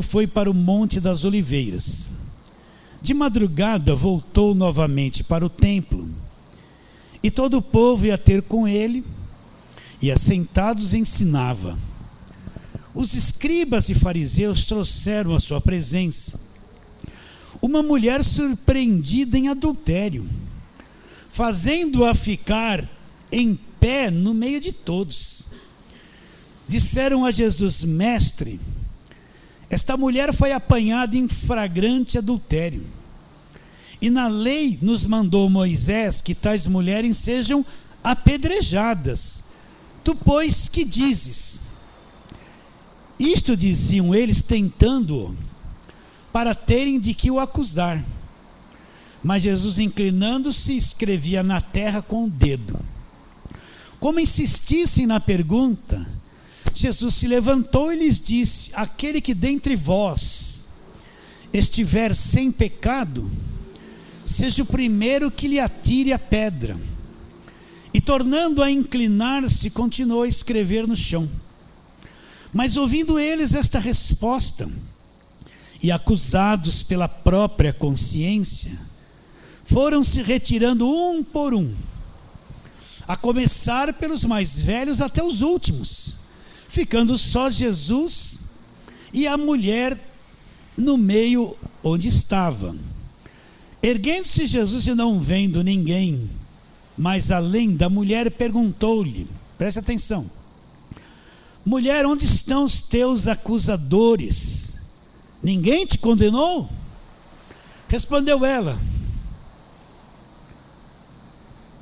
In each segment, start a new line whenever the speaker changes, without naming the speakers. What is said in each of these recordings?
foi para o Monte das Oliveiras. De madrugada voltou novamente para o templo, e todo o povo ia ter com ele, e assentados ensinava. Os escribas e fariseus trouxeram à sua presença uma mulher surpreendida em adultério, fazendo-a ficar em pé no meio de todos. Disseram a Jesus: Mestre, esta mulher foi apanhada em flagrante adultério. E na lei nos mandou Moisés que tais mulheres sejam apedrejadas. Tu, pois, que dizes? Isto diziam eles, tentando-o, para terem de que o acusar. Mas Jesus, inclinando-se, escrevia na terra com o dedo. Como insistissem na pergunta, Jesus se levantou e lhes disse: aquele que dentre vós estiver sem pecado, seja o primeiro que lhe atire a pedra. E tornando a inclinar-se, continuou a escrever no chão. Mas ouvindo eles esta resposta, e acusados pela própria consciência, foram se retirando um por um, a começar pelos mais velhos até os últimos, ficando só Jesus e a mulher no meio onde estava. Erguendo-se Jesus e não vendo ninguém, mas além da mulher, perguntou-lhe, preste atenção: mulher, onde estão os teus acusadores? Ninguém te condenou? Respondeu ela: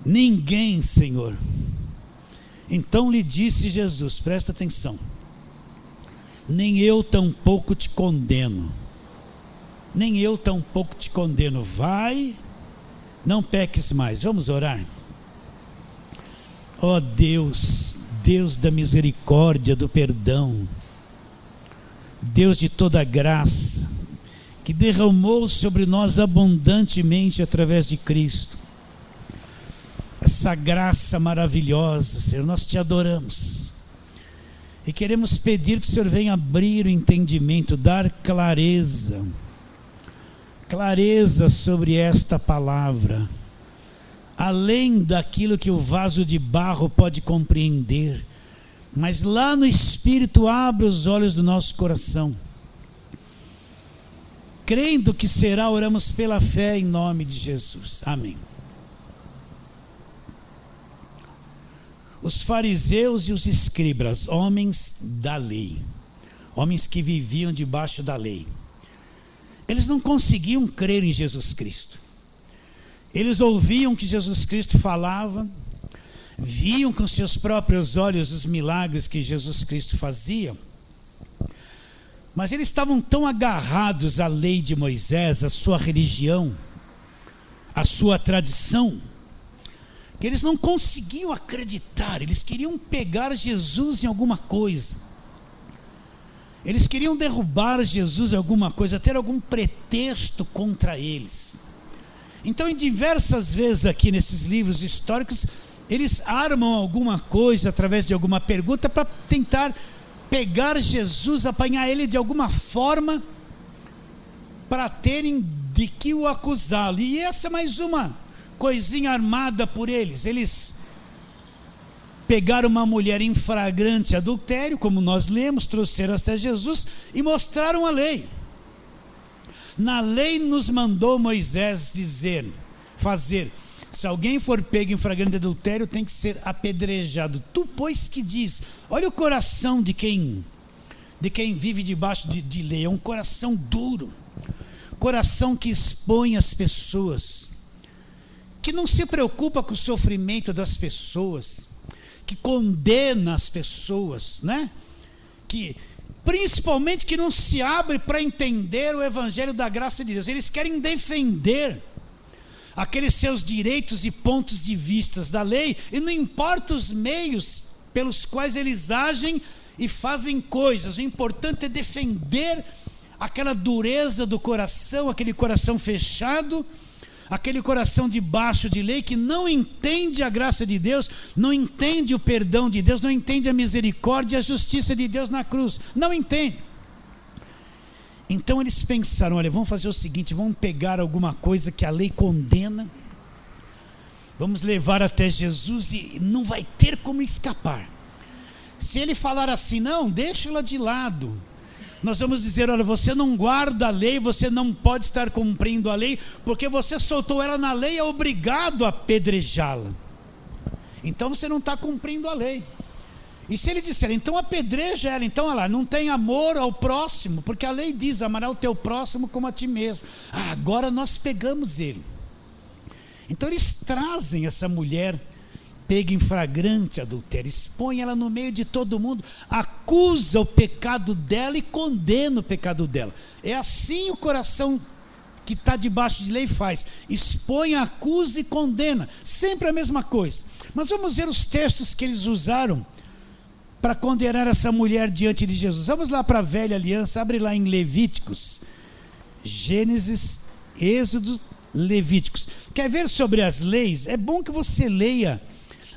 ninguém, Senhor. Então lhe disse Jesus, presta atenção: nem eu tampouco te condeno. Nem eu tampouco te condeno. Vai, não peques mais. Vamos orar. Ó Deus, Deus da misericórdia, do perdão, Deus de toda graça, que derramou sobre nós abundantemente através de Cristo, essa graça maravilhosa, Senhor, nós te adoramos e queremos pedir que o Senhor venha abrir o entendimento, dar clareza sobre esta palavra, além daquilo que o vaso de barro pode compreender, mas lá no Espírito abre os olhos do nosso coração. Crendo que será, oramos pela fé em nome de Jesus. Amém. Os fariseus e os escribas, homens da lei, homens que viviam debaixo da lei, eles não conseguiam crer em Jesus Cristo. Eles ouviam que Jesus Cristo falava, viam com seus próprios olhos os milagres que Jesus Cristo fazia, mas eles estavam tão agarrados à lei de Moisés, à sua religião, à sua tradição, que eles não conseguiam acreditar. Eles queriam pegar Jesus em alguma coisa, eles queriam derrubar Jesus em alguma coisa, ter algum pretexto contra eles. Então, em diversas vezes aqui nesses livros históricos, eles armam alguma coisa através de alguma pergunta para tentar pegar Jesus, apanhar ele de alguma forma, para terem de que o acusá-lo. E essa é mais uma coisinha armada por eles. Eles pegaram uma mulher em flagrante adultério, como nós lemos, trouxeram até Jesus e mostraram a lei. Na lei nos mandou Moisés fazer, se alguém for pego em flagrante adultério, tem que ser apedrejado. Tu, pois, que diz? Olha o coração de quem vive debaixo de lei. É um coração duro, coração que expõe as pessoas, que não se preocupa com o sofrimento das pessoas, que condena as pessoas, né? Principalmente que não se abre para entender o evangelho da graça de Deus. Eles querem defender aqueles seus direitos e pontos de vista da lei, e não importa os meios pelos quais eles agem e fazem coisas. O importante é defender aquela dureza do coração, aquele coração fechado, aquele coração debaixo de lei, que não entende a graça de Deus, não entende o perdão de Deus, não entende a misericórdia e a justiça de Deus na cruz, não entende. Então eles pensaram, olha, vamos fazer o seguinte, vamos pegar alguma coisa que a lei condena, vamos levar até Jesus e não vai ter como escapar. Se ele falar assim, não, deixa ela de lado, nós vamos dizer, olha, você não guarda a lei, você não pode estar cumprindo a lei, porque você soltou ela na lei, é obrigado a apedrejá-la. Então você não está cumprindo a lei. E se ele disser, então apedreja ela, então olha lá, não tem amor ao próximo, porque a lei diz, amará o teu próximo como a ti mesmo. Agora nós pegamos ele. Então eles trazem essa mulher pega em flagrante adultério, expõe ela no meio de todo mundo, acusa o pecado dela e condena o pecado dela. É assim o coração que está debaixo de lei faz, expõe, acusa e condena, sempre a mesma coisa. Mas vamos ver os textos que eles usaram para condenar essa mulher diante de Jesus. Vamos lá para a velha aliança, abre lá em Levíticos, Gênesis, Êxodo, Levíticos. Quer ver sobre as leis? É bom que você leia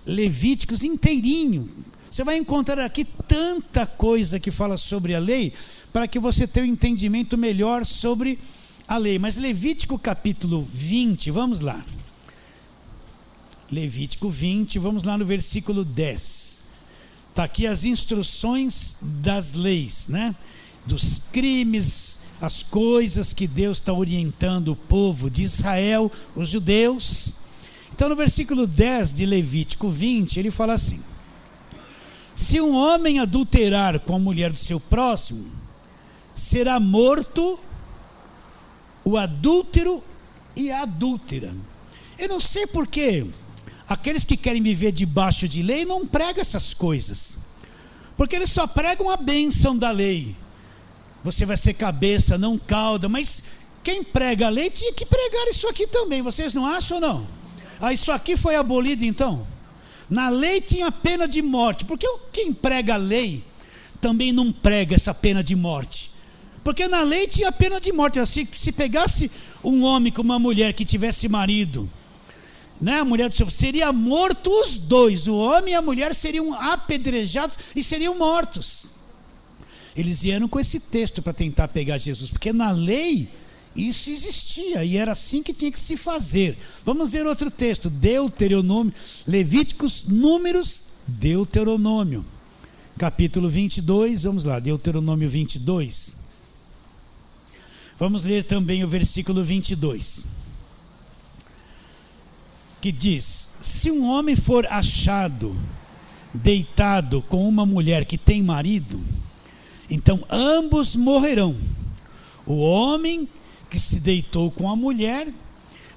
Levíticos inteirinho. Você vai encontrar aqui tanta coisa que fala sobre a lei, para que você tenha um entendimento melhor sobre a lei. Mas Levítico capítulo 20, vamos lá. Levítico 20, vamos lá no versículo 10. Está aqui as instruções das leis, né? Dos crimes, as coisas que Deus está orientando o povo de Israel, os judeus. Então no versículo 10 de Levítico 20, ele fala assim: se um homem adulterar com a mulher do seu próximo, será morto o adúltero e a adúltera. Eu não sei porquê aqueles que querem viver debaixo de lei não pregam essas coisas, porque eles só pregam a bênção da lei. Você vai ser cabeça, não cauda. Mas quem prega a lei tinha que pregar isso aqui também. Vocês não acham ou não? Isso aqui foi abolido então? Na lei tinha pena de morte. Porque quem prega a lei também não prega essa pena de morte? Porque na lei tinha pena de morte. Se pegasse um homem com uma mulher que tivesse marido, né, a mulher do seu, seria morto os dois. O homem e a mulher seriam apedrejados e seriam mortos. Eles vieram com esse texto para tentar pegar Jesus, porque na lei isso existia e era assim que tinha que se fazer. Vamos ver outro texto, Deuteronômio, Levíticos, Números, Deuteronômio, capítulo 22, vamos lá, Deuteronômio 22. Vamos ler também o versículo 22, que diz: se um homem for achado deitado com uma mulher que tem marido, então ambos morrerão. O homem que se deitou com a mulher,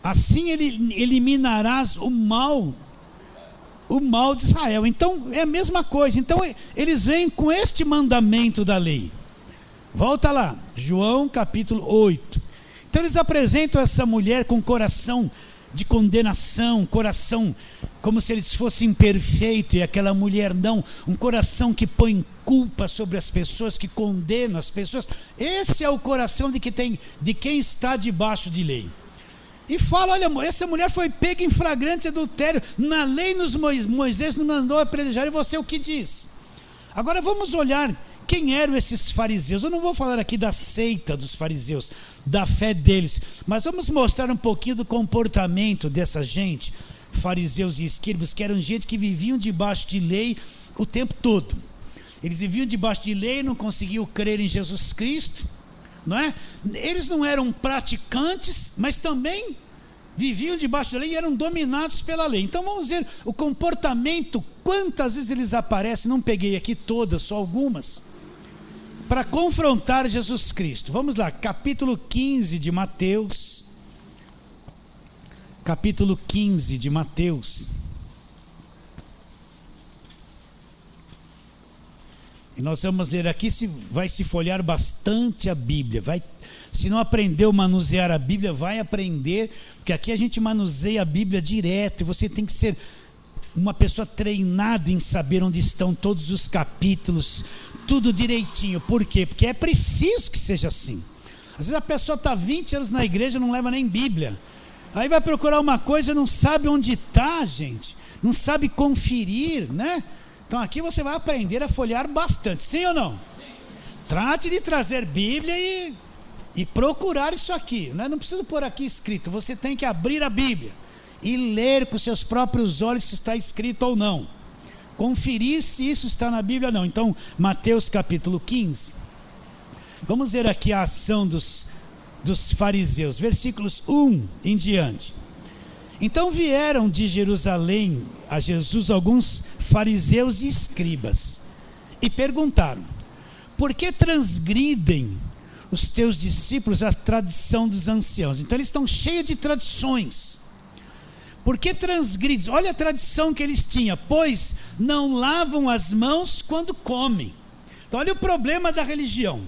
assim ele eliminarás o mal de Israel. Então é a mesma coisa. Então eles vêm com este mandamento da lei. Volta lá, João capítulo 8. Então eles apresentam essa mulher com coração de condenação, coração como se eles fossem perfeitos, e aquela mulher não, um coração que põe culpa sobre as pessoas, que condena as pessoas. Esse é o coração de quem está debaixo de lei. E fala, olha, essa mulher foi pega em flagrante adultério, na lei Moisés nos mandou apedrejar, e você o que diz? Agora vamos olhar quem eram esses fariseus. Eu não vou falar aqui da seita dos fariseus, da fé deles, mas vamos mostrar um pouquinho do comportamento dessa gente, fariseus e escribas, que eram gente que viviam debaixo de lei o tempo todo. Eles viviam debaixo de lei, não conseguiam crer em Jesus Cristo, não é? Eles não eram praticantes, mas também viviam debaixo da lei e eram dominados pela lei. Então vamos ver o comportamento, quantas vezes eles aparecem, não peguei aqui todas, só algumas, para confrontar Jesus Cristo. Vamos lá, capítulo 15 de Mateus. Capítulo 15 de Mateus. E nós vamos ler aqui, vai se folhear bastante a Bíblia. Se não aprendeu a manusear a Bíblia, vai aprender, porque aqui a gente manuseia a Bíblia direto, e você tem que ser uma pessoa treinada em saber onde estão todos os capítulos, tudo direitinho. Por quê? Porque é preciso que seja assim. Às vezes a pessoa está 20 anos na igreja, não leva nem Bíblia. Aí vai procurar uma coisa, não sabe onde está, gente. Não sabe conferir, né? Então aqui você vai aprender a folhear bastante, sim ou não? Trate de trazer Bíblia e e procurar isso aqui, né? Não precisa pôr aqui escrito, você tem que abrir a Bíblia e ler com seus próprios olhos se está escrito ou não, conferir se isso está na Bíblia ou não. Então, Mateus capítulo 15, vamos ver aqui a ação dos fariseus, versículos 1 em diante. Então vieram de Jerusalém a Jesus alguns fariseus e escribas e perguntaram: por que transgridem os teus discípulos a tradição dos anciãos? Então eles estão cheios de tradições. Por que transgrides? Olha a tradição que eles tinham: pois não lavam as mãos quando comem. Então olha o problema da religião.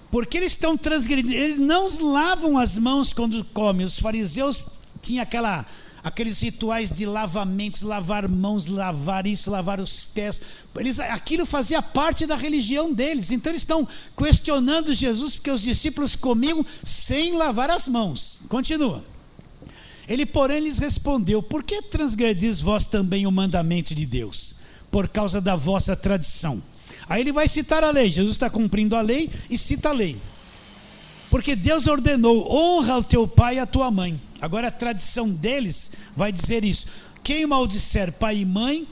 Porque eles estão transgredindo, eles não lavam as mãos quando comem. Os fariseus tinham aqueles rituais de lavamentos, lavar mãos, lavar isso, lavar os pés. Aquilo fazia parte da religião deles. Então eles estão questionando Jesus porque os discípulos comiam sem lavar as mãos. Continua. Ele, porém, lhes respondeu: por que transgredis vós também o mandamento de Deus? Por causa da vossa tradição. Aí ele vai citar a lei. Jesus está cumprindo a lei e cita a lei. Porque Deus ordenou: honra o teu pai e a tua mãe. Agora a tradição deles vai dizer isso: quem maldisser pai e mãe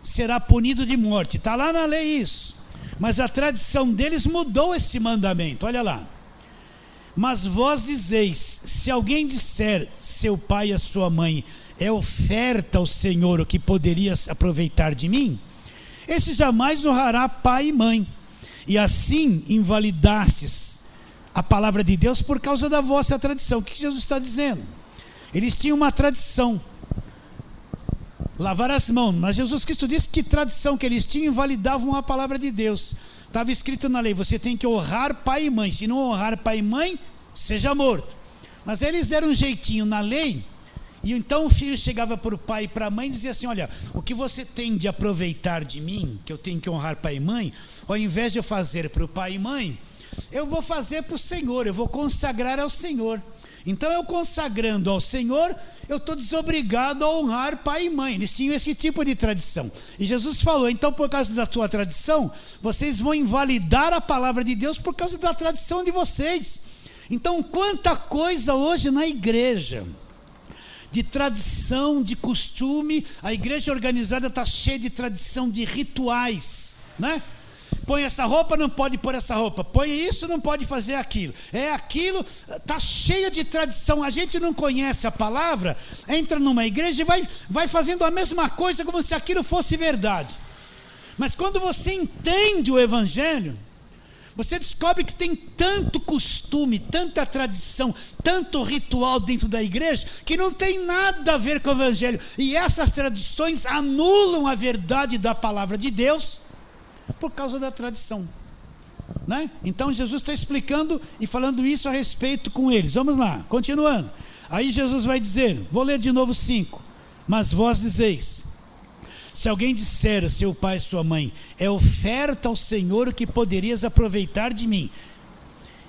será punido de morte. Está lá na lei isso. Mas a tradição deles mudou esse mandamento. Olha lá. Mas vós dizeis: se alguém disser seu pai e a sua mãe é oferta ao Senhor o que poderias aproveitar de mim, esse jamais honrará pai e mãe. E assim invalidastes a palavra de Deus por causa da vossa tradição. O que Jesus está dizendo? Eles tinham uma tradição, lavar as mãos, mas Jesus Cristo disse que tradição que eles tinham invalidavam a palavra de Deus. Estava escrito na lei: você tem que honrar pai e mãe. Se não honrar pai e mãe, seja morto. Mas eles deram um jeitinho na lei. E então o filho chegava para o pai e para a mãe e dizia assim: olha, o que você tem de aproveitar de mim, que eu tenho que honrar pai e mãe, ao invés de eu fazer para o pai e mãe, eu vou fazer para o Senhor, eu vou consagrar ao Senhor. Então eu consagrando ao Senhor, eu estou desobrigado a honrar pai e mãe. Eles tinham esse tipo de tradição. E Jesus falou: então por causa da tua tradição, vocês vão invalidar a palavra de Deus por causa da tradição de vocês. Então quanta coisa hoje na igreja, de tradição, de costume. A igreja organizada está cheia de tradição, de rituais, né? Põe essa roupa, não pode pôr essa roupa. Põe isso, não pode fazer aquilo. É aquilo, está cheia de tradição. A gente não conhece a palavra, entra numa igreja e vai fazendo a mesma coisa como se aquilo fosse verdade. Mas quando você entende o Evangelho, você descobre que tem tanto costume, tanta tradição, tanto ritual dentro da igreja, que não tem nada a ver com o Evangelho. E essas tradições anulam a verdade da palavra de Deus por causa da tradição, né? Então Jesus está explicando e falando isso a respeito com eles. Vamos lá, continuando. Aí Jesus vai dizer, vou ler de novo 5. Mas vós dizeis: se alguém disser a seu pai e sua mãe, é oferta ao Senhor o que poderias aproveitar de mim,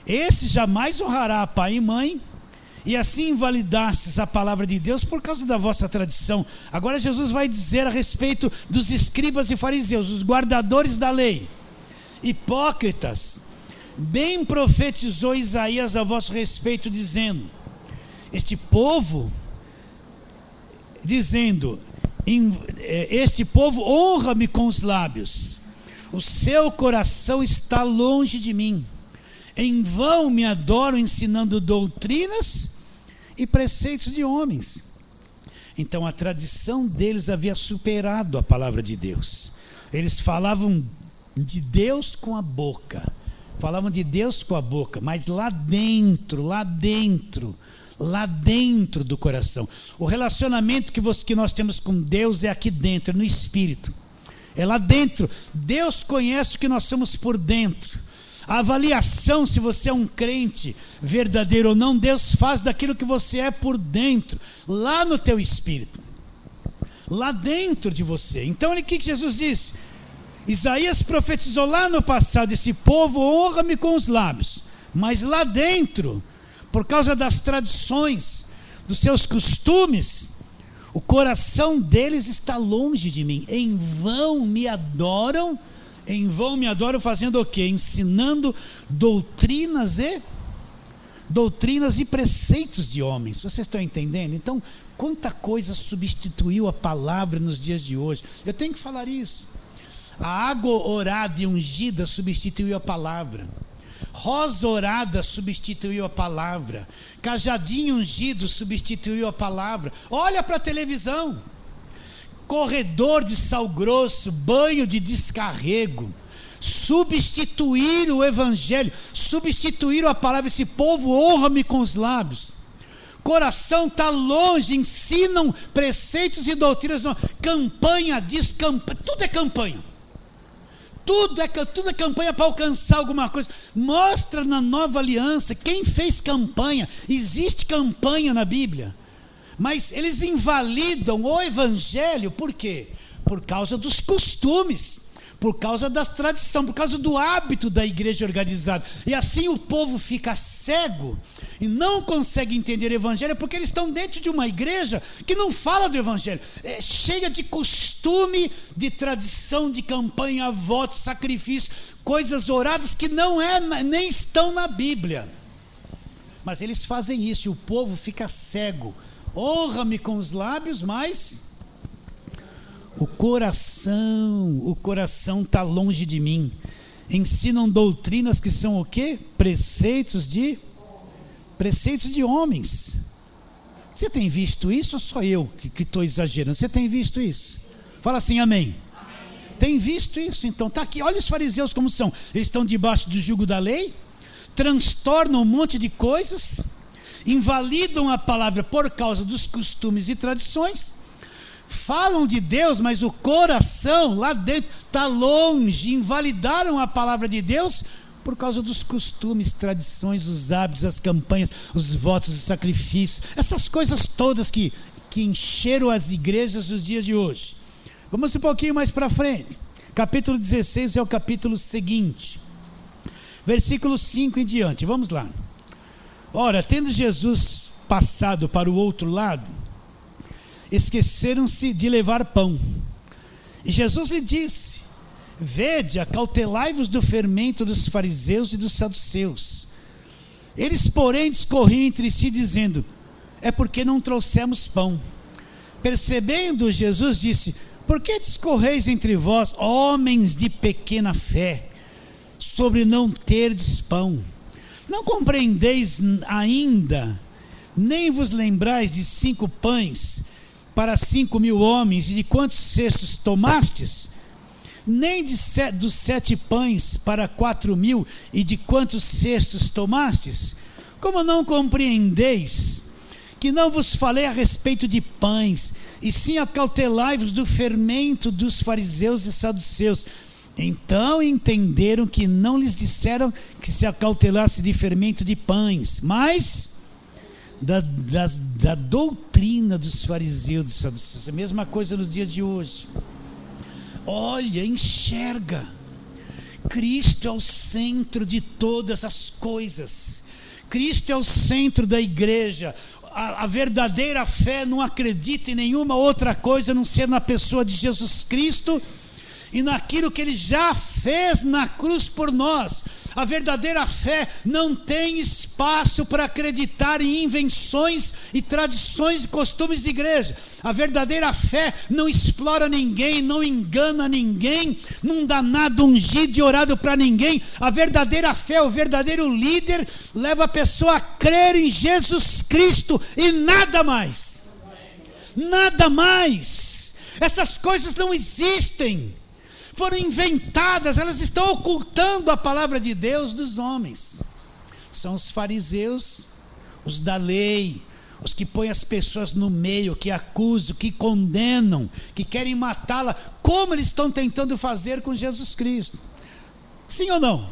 esse jamais honrará pai e mãe. E assim invalidastes a palavra de Deus por causa da vossa tradição. Agora Jesus vai dizer a respeito dos escribas e fariseus, os guardadores da lei, hipócritas. Bem profetizou Isaías a vosso respeito, dizendo: este povo honra-me com os lábios, o seu coração está longe de mim. Em vão me adoram, ensinando doutrinas e preceitos de homens. Então a tradição deles havia superado a palavra de Deus. Eles falavam de Deus com a boca, mas lá dentro do coração. O relacionamento que nós temos com Deus é aqui dentro, no espírito. É lá dentro. Deus conhece o que nós somos por dentro. A avaliação se você é um crente verdadeiro ou não, Deus faz daquilo que você é por dentro, lá no teu espírito, lá dentro de você. Então o que Jesus disse? Isaías profetizou lá no passado: esse povo honra-me com os lábios, mas lá dentro, por causa das tradições, dos seus costumes, o coração deles está longe de mim. Em vão me adoram, Em vão me adoram fazendo o quê? Ensinando doutrinas e preceitos de homens. Vocês estão entendendo? Então, quanta coisa substituiu a palavra nos dias de hoje. Eu tenho que falar isso. A água orada e ungida substituiu a palavra. Rosa orada substituiu a palavra. Cajadinho ungido substituiu a palavra. Olha para a televisão. Corredor de sal grosso, banho de descarrego, substituíram o evangelho, substituíram a palavra. Esse povo honra-me com os lábios, coração está longe, ensinam preceitos e doutrinas, não. Campanha diz, tudo é campanha, tudo é campanha para alcançar alguma coisa. Mostra na nova aliança quem fez campanha. Existe campanha na Bíblia, mas eles invalidam o evangelho. Por quê? Por causa dos costumes, por causa da tradição, por causa do hábito da igreja organizada. E assim o povo fica cego e não consegue entender o evangelho, porque eles estão dentro de uma igreja que não fala do evangelho. É cheia de costume, de tradição, de campanha, voto, sacrifício, coisas oradas que nem estão na Bíblia. Mas eles fazem isso e o povo fica cego. Honra-me com os lábios, mas o coração está longe de mim. Ensinam doutrinas que são o quê? Preceitos de homens. Você tem visto isso ou só eu que estou exagerando? Você tem visto isso? Fala assim, amém. Tem visto isso? Então está aqui, olha os fariseus como são. Eles estão debaixo do jugo da lei, transtornam um monte de coisas, invalidam a palavra por causa dos costumes e tradições, falam de Deus, mas o coração lá dentro está longe. Invalidaram a palavra de Deus por causa dos costumes, tradições, os hábitos, as campanhas, os votos, os sacrifícios, essas coisas todas que encheram as igrejas dos dias de hoje. Vamos um pouquinho mais para frente. Capítulo 16 é o capítulo seguinte, versículo 5 em diante. Vamos lá. Ora, tendo Jesus passado para o outro lado, esqueceram-se de levar pão. E Jesus lhe disse: vede, acautelai-vos do fermento dos fariseus e dos saduceus. Eles, porém, discorriam entre si, dizendo: é porque não trouxemos pão. Percebendo, Jesus disse: por que discorreis entre vós, homens de pequena fé, sobre não terdes pão? Não compreendeis ainda, nem vos lembrais de 5 pães para 5.000 homens, e de quantos cestos tomastes? Nem dos 7 pães para 4.000, e de quantos cestos tomastes? Como não compreendeis que não vos falei a respeito de pães, e sim acautelai-vos do fermento dos fariseus e saduceus? Então entenderam que não lhes disseram que se acautelasse de fermento de pães, mas da doutrina dos fariseus e dos saduceus. A mesma coisa nos dias de hoje. Olha, enxerga, Cristo é o centro de todas as coisas. Cristo é o centro da igreja. A verdadeira fé não acredita em nenhuma outra coisa a não ser na pessoa de Jesus Cristo e naquilo que Ele já fez na cruz por nós. A verdadeira fé não tem espaço para acreditar em invenções e tradições e costumes de igreja. A verdadeira fé não explora ninguém, não engana ninguém, não dá nada ungido e orado para ninguém. A verdadeira fé, o verdadeiro líder, leva a pessoa a crer em Jesus Cristo e nada mais. Nada mais. Essas coisas não existem. Foram inventadas, elas estão ocultando a palavra de Deus dos homens. São os fariseus, os da lei, os que põem as pessoas no meio, que acusam, que condenam, que querem matá-la, como eles estão tentando fazer com Jesus Cristo. Sim ou não?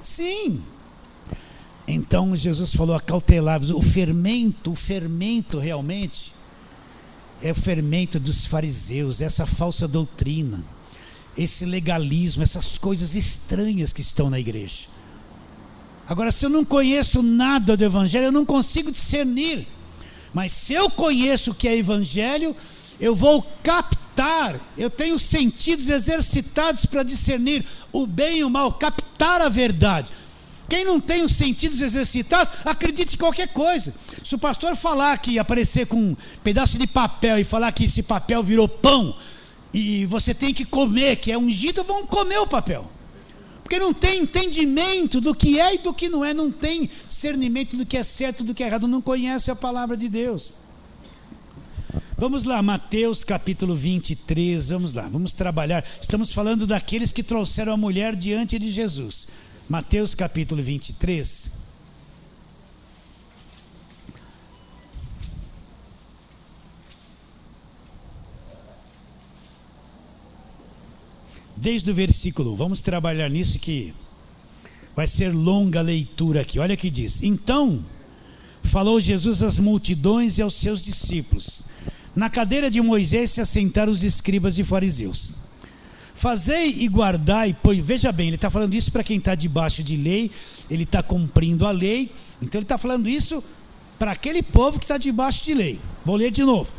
Sim. Então Jesus falou: acautelai-vos. O fermento realmente é o fermento dos fariseus, essa falsa doutrina, esse legalismo, essas coisas estranhas que estão na igreja. Agora, se eu não conheço nada do evangelho, eu não consigo discernir. Mas se eu conheço o que é evangelho, Eu vou captar, eu tenho sentidos exercitados para discernir o bem e o mal, captar a verdade. Quem não tem os sentidos exercitados, acredite em qualquer coisa. Se o pastor falar que aparecer com um pedaço de papel e falar que esse papel virou pão, e você tem que comer, que é ungido, vão comer o papel. Porque não tem entendimento do que é e do que não é, não tem discernimento do que é certo e do que é errado, não conhece a palavra de Deus. Vamos lá, Mateus capítulo 23, vamos lá, vamos trabalhar. Estamos falando daqueles que trouxeram a mulher diante de Jesus. Mateus capítulo 23. Desde o versículo 1, vamos trabalhar nisso que vai ser longa a leitura aqui. Olha o que diz: então falou Jesus às multidões e aos seus discípulos. Na cadeira de Moisés se assentaram os escribas e fariseus. Fazei e guardai, pois, veja bem, ele está falando isso para quem está debaixo de lei, ele está cumprindo a lei, então ele está falando isso para aquele povo que está debaixo de lei. Vou ler de novo.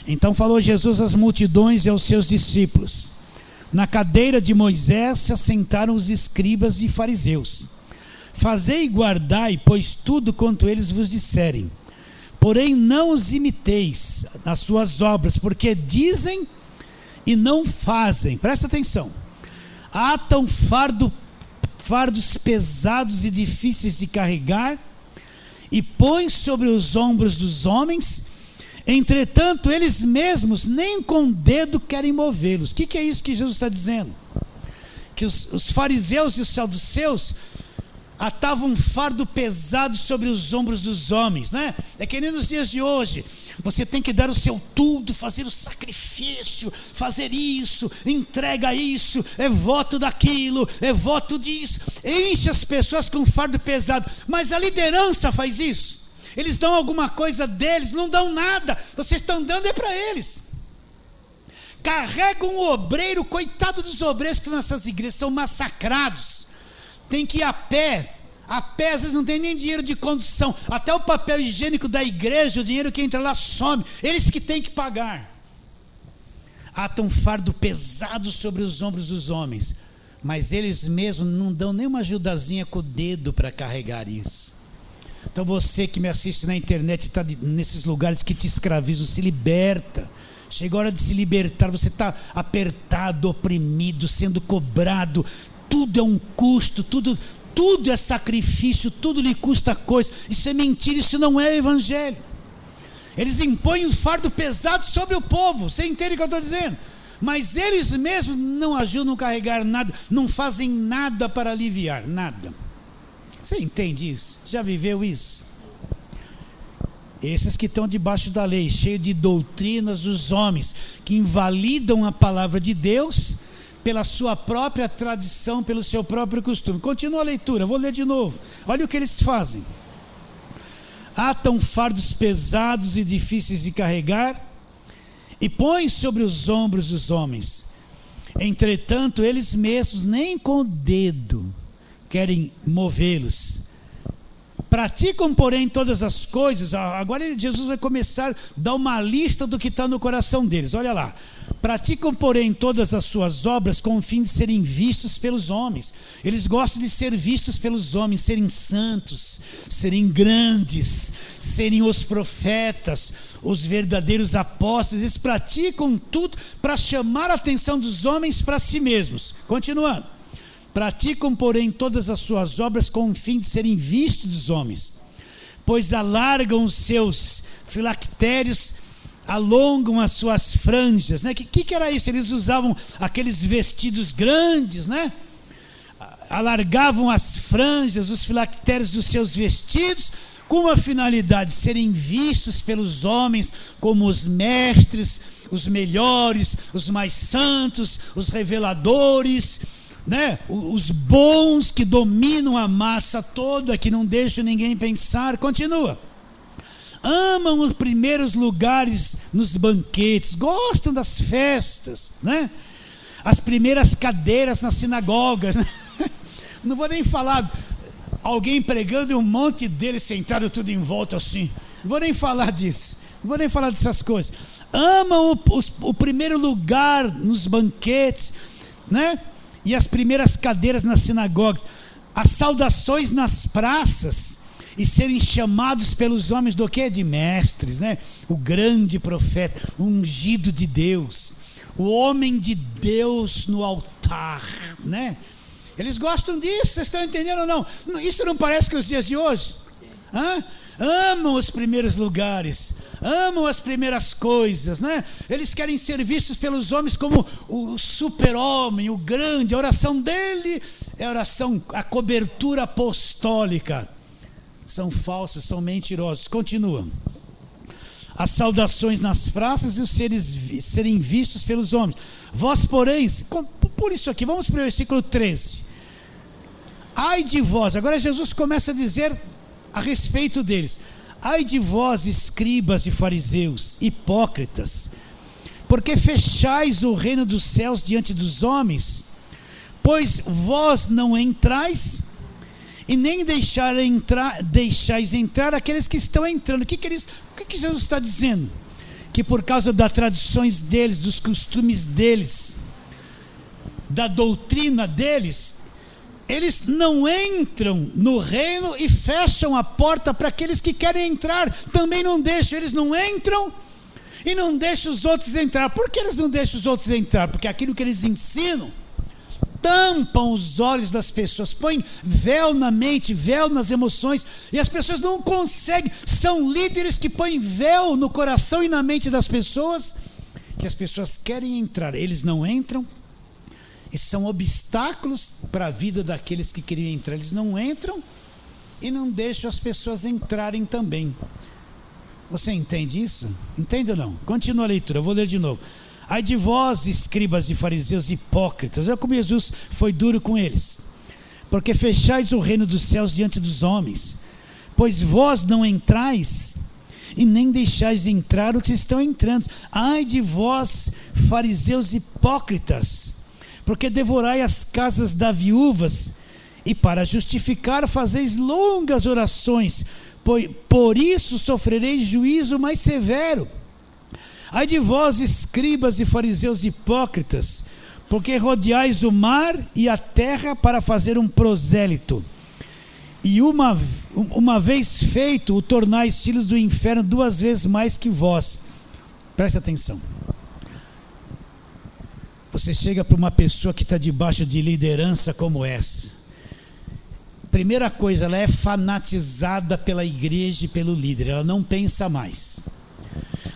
Então falou Jesus às multidões e aos seus discípulos. Na cadeira de Moisés se assentaram os escribas e fariseus. Fazei e guardai, pois tudo quanto eles vos disserem. Porém não os imiteis nas suas obras, porque dizem e não fazem. Presta atenção. Atam fardos pesados e difíceis de carregar e põem sobre os ombros dos homens. Entretanto, eles mesmos nem com o dedo querem movê-los. O que é isso que Jesus está dizendo? Que os fariseus e os saduceus atavam um fardo pesado sobre os ombros dos homens, né? É que nem nos dias de hoje. Você tem que dar o seu tudo, fazer o sacrifício, fazer isso, entrega isso, é voto daquilo, é voto disso. Enche as pessoas com um fardo pesado. Mas a liderança faz isso. Eles dão alguma coisa deles, não dão nada. Vocês estão dando é para eles. Carregam o obreiro, coitado dos obreiros que nessas igrejas são massacrados. Tem que ir a pé às vezes não tem nem dinheiro de condução. Até o papel higiênico da igreja, o dinheiro que entra lá some. Eles que têm que pagar. Atam um fardo pesado sobre os ombros dos homens, mas eles mesmos não dão nem uma ajudazinha com o dedo para carregar isso. Então você que me assiste na internet, está nesses lugares que te escravizam, se liberta. Chega a hora de se libertar. Você está apertado, oprimido, sendo cobrado. Tudo é um custo, tudo é sacrifício, tudo lhe custa coisa. Isso é mentira, isso não é evangelho. Eles impõem um fardo pesado sobre o povo. Você entende o que eu estou dizendo? Mas eles mesmos não ajudam a carregar nada, não fazem nada para aliviar, nada. Você entende isso? Já viveu isso? Esses que estão debaixo da lei, cheios de doutrinas dos homens, que invalidam a palavra de Deus pela sua própria tradição, pelo seu próprio costume. Continua a leitura, vou ler de novo. Olha o que eles fazem. Atam fardos pesados e difíceis de carregar e põem sobre os ombros dos homens. Entretanto, eles mesmos nem com o dedo querem movê-los. Praticam, porém, todas as coisas. Agora Jesus vai começar a dar uma lista do que está no coração deles. Olha lá. Praticam, porém, todas as suas obras com o fim de serem vistos pelos homens. Eles gostam de ser vistos pelos homens, serem santos, serem grandes, serem os profetas, os verdadeiros apóstolos. Eles praticam tudo para chamar a atenção dos homens para si mesmos. Continuando. Praticam, porém, todas as suas obras com o fim de serem vistos dos homens, pois alargam os seus filactérios, alongam as suas franjas, né? Que era isso? Eles usavam aqueles vestidos grandes, né? Alargavam as franjas, os filactérios dos seus vestidos, com a finalidade de serem vistos pelos homens como os mestres, os melhores, os mais santos, os reveladores, né? Os bons que dominam a massa toda, que não deixam ninguém pensar. Continua. Amam os primeiros lugares nos banquetes, gostam das festas, né? As primeiras cadeiras nas sinagogas, né? Não vou nem falar alguém pregando e um monte deles sentado tudo em volta assim. Não vou nem falar disso. Não vou nem falar dessas coisas. Amam o primeiro lugar nos banquetes, né? E as primeiras cadeiras nas sinagogas, as saudações nas praças, e serem chamados pelos homens do quê? De mestres, né? O grande profeta, o ungido de Deus, o homem de Deus no altar, né? Eles gostam disso, vocês estão entendendo ou não? Isso não parece que os dias de hoje? Amam os primeiros lugares, amam as primeiras coisas, né? Eles querem ser vistos pelos homens como o super-homem, o grande. A oração dele é a oração, a cobertura apostólica. São falsos, são mentirosos. Continuam. As saudações nas praças e os serem vistos pelos homens. Vós, porém, por isso aqui, vamos para o versículo 13. Ai de vós, agora Jesus começa a dizer a respeito deles. Ai de vós, escribas e fariseus, hipócritas, porque fechais o reino dos céus diante dos homens, pois vós não entrais, e nem deixais entrar aqueles que estão entrando. O que Jesus está dizendo? Que por causa das tradições deles, dos costumes deles, da doutrina deles, eles não entram no reino e fecham a porta para aqueles que querem entrar. Também não deixam, eles não entram e não deixam os outros entrar. Por que eles não deixam os outros entrar? Porque aquilo que eles ensinam tampam os olhos das pessoas, põem véu na mente, véu nas emoções, e as pessoas não conseguem. São líderes que põem véu no coração e na mente das pessoas, que as pessoas querem entrar, eles não entram, e são obstáculos para a vida daqueles que queriam entrar. Eles não entram e não deixam as pessoas entrarem também. Você entende isso? Entende ou não? Continua a leitura, eu vou ler de novo. Ai de vós, escribas e fariseus hipócritas. Olha como Jesus foi duro com eles. Porque fechais o reino dos céus diante dos homens, pois vós não entrais e nem deixais entrar os que estão entrando. Ai de vós, fariseus hipócritas, porque devorai as casas das viúvas, e para justificar fazeis longas orações, por isso sofrereis juízo mais severo. Ai de vós, escribas e fariseus hipócritas, porque rodeais o mar e a terra para fazer um prosélito, e uma vez feito, o tornais filhos do inferno 2 vezes mais que vós. Preste atenção. Você chega para uma pessoa que está debaixo de liderança como essa. Primeira coisa, ela é fanatizada pela igreja e pelo líder, ela não pensa mais.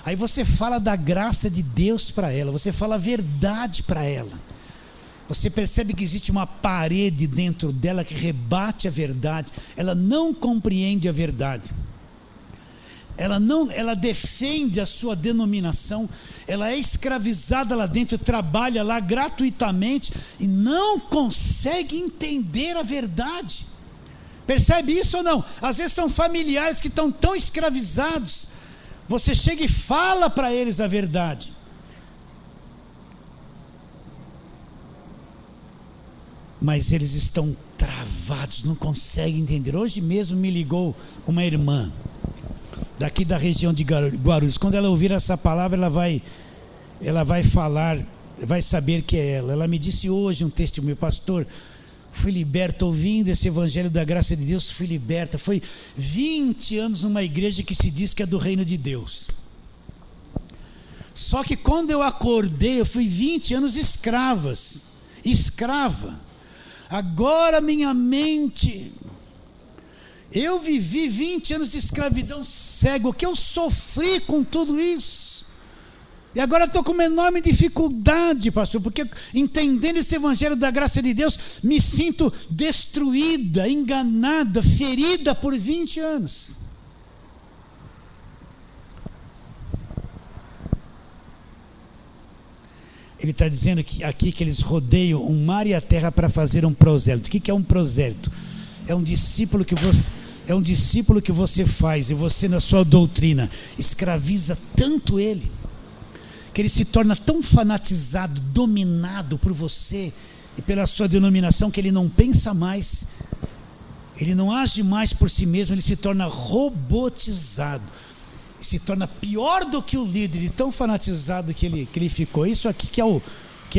Aí você fala da graça de Deus para ela, você fala a verdade para ela. Você percebe que existe uma parede dentro dela que rebate a verdade. Ela não compreende a verdade. Ela defende a sua denominação, ela é escravizada lá dentro, trabalha lá gratuitamente e não consegue entender a verdade. Percebe isso ou não? Às vezes são familiares que estão tão escravizados. Você chega e fala para eles a verdade. Mas eles estão travados, não conseguem entender. Hoje mesmo me ligou uma irmã daqui da região de Guarulhos. Quando ela ouvir essa palavra, ela vai falar, vai saber que é ela. Ela me disse hoje um testemunho: pastor, fui liberta ouvindo esse evangelho da graça de Deus, fui liberta. Foi 20 anos numa igreja que se diz que é do reino de Deus. Só que quando eu acordei, eu fui 20 anos escrava. Agora minha mente, eu vivi 20 anos de escravidão cego, o que eu sofri com tudo isso. E agora estou com uma enorme dificuldade, pastor, porque entendendo esse evangelho da graça de Deus, me sinto destruída, enganada, ferida por 20 anos. Ele está dizendo aqui que eles rodeiam o mar e a terra para fazer um prosélito. O que é um prosélito? É um discípulo que você faz, e você na sua doutrina escraviza tanto ele, que ele se torna tão fanatizado, dominado por você e pela sua denominação, que ele não pensa mais, ele não age mais por si mesmo, ele se torna robotizado. se torna pior do que o líder, de tão fanatizado que ele ficou. Isso aqui que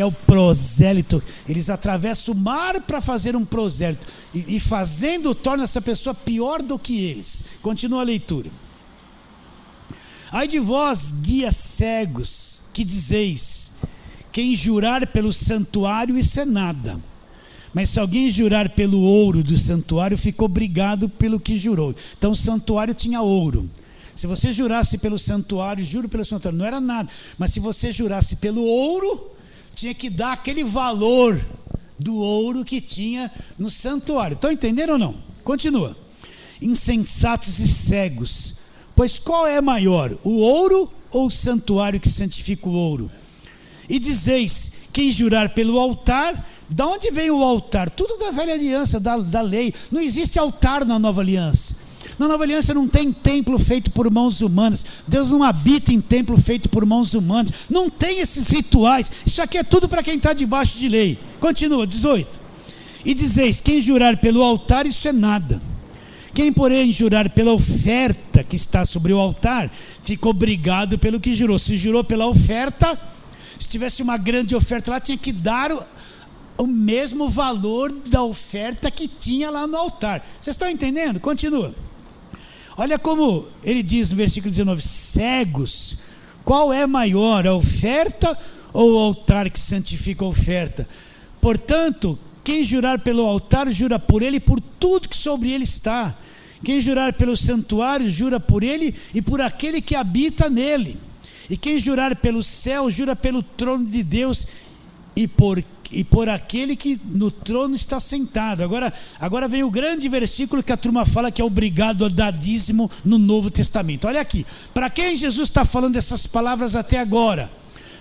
é o prosélito. Eles atravessam o mar para fazer um prosélito, e fazendo torna essa pessoa pior do que eles. Continua a leitura. Ai de vós, guias cegos, que dizeis: quem jurar pelo santuário, isso é nada. Mas se alguém jurar pelo ouro do santuário, ficou obrigado pelo que jurou. Então o santuário tinha ouro. Se você jurasse pelo santuário, juro pelo santuário, não era nada. Mas se você jurasse pelo ouro, tinha que dar aquele valor do ouro que tinha no santuário. Estão entendendo ou não? Continua. Insensatos e cegos, pois qual é maior, o ouro ou o santuário que santifica o ouro? E dizeis: quem jurar pelo altar. Da onde vem o altar? Tudo da velha aliança, da lei. Não existe altar na nova aliança. Na nova aliança não tem templo feito por mãos humanas. Deus não habita em templo feito por mãos humanas. Não tem esses rituais. Isso aqui é tudo para quem está debaixo de lei. Continua, 18. E dizeis: quem jurar pelo altar, isso é nada. Quem, porém, jurar pela oferta que está sobre o altar, fica obrigado pelo que jurou. Se jurou pela oferta, se tivesse uma grande oferta lá, tinha que dar o mesmo valor da oferta que tinha lá no altar. Vocês estão entendendo? Continua. Olha como ele diz no versículo 19: cegos, qual é maior, a oferta ou o altar que santifica a oferta? Portanto, quem jurar pelo altar, jura por ele e por tudo que sobre ele está. Quem jurar pelo santuário, jura por ele e por aquele que habita nele. E quem jurar pelo céu, jura pelo trono de Deus e por aquele que no trono está sentado. Agora vem o grande versículo que a turma fala que é obrigado a dar dízimo no Novo Testamento. Olha aqui, para quem Jesus está falando essas palavras até agora?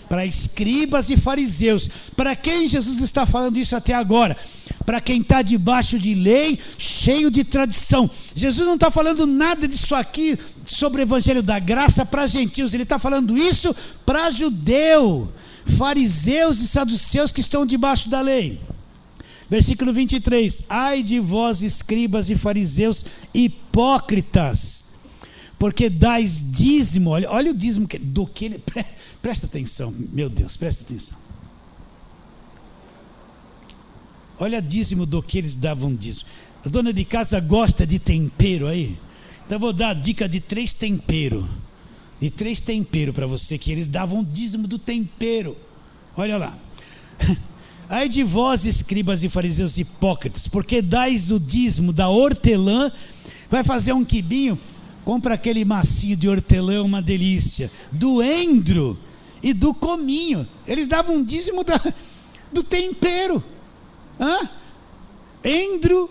Para escribas e fariseus. Para quem Jesus está falando isso até agora? Para quem está debaixo de lei, cheio de tradição. Jesus não está falando nada disso aqui sobre o evangelho da graça para gentios. Ele está falando isso para judeu, fariseus e saduceus que estão debaixo da lei. Versículo 23: ai de vós, escribas e fariseus hipócritas, porque dais dízimo. Olha o dízimo do que ele... Presta atenção, meu Deus, presta atenção. Olha dízimo do que eles davam dízimo. A dona de casa gosta de tempero aí? Então eu vou dar a dica de 3 temperos. De 3 temperos para você, que eles davam dízimo do tempero. Olha lá. Ai de vós, escribas e fariseus hipócritas, porque dais o dízimo da hortelã. Vai fazer um quibinho, compra aquele macio de hortelã, uma delícia, do endro e do cominho. Eles davam um dízimo do tempero. Endro,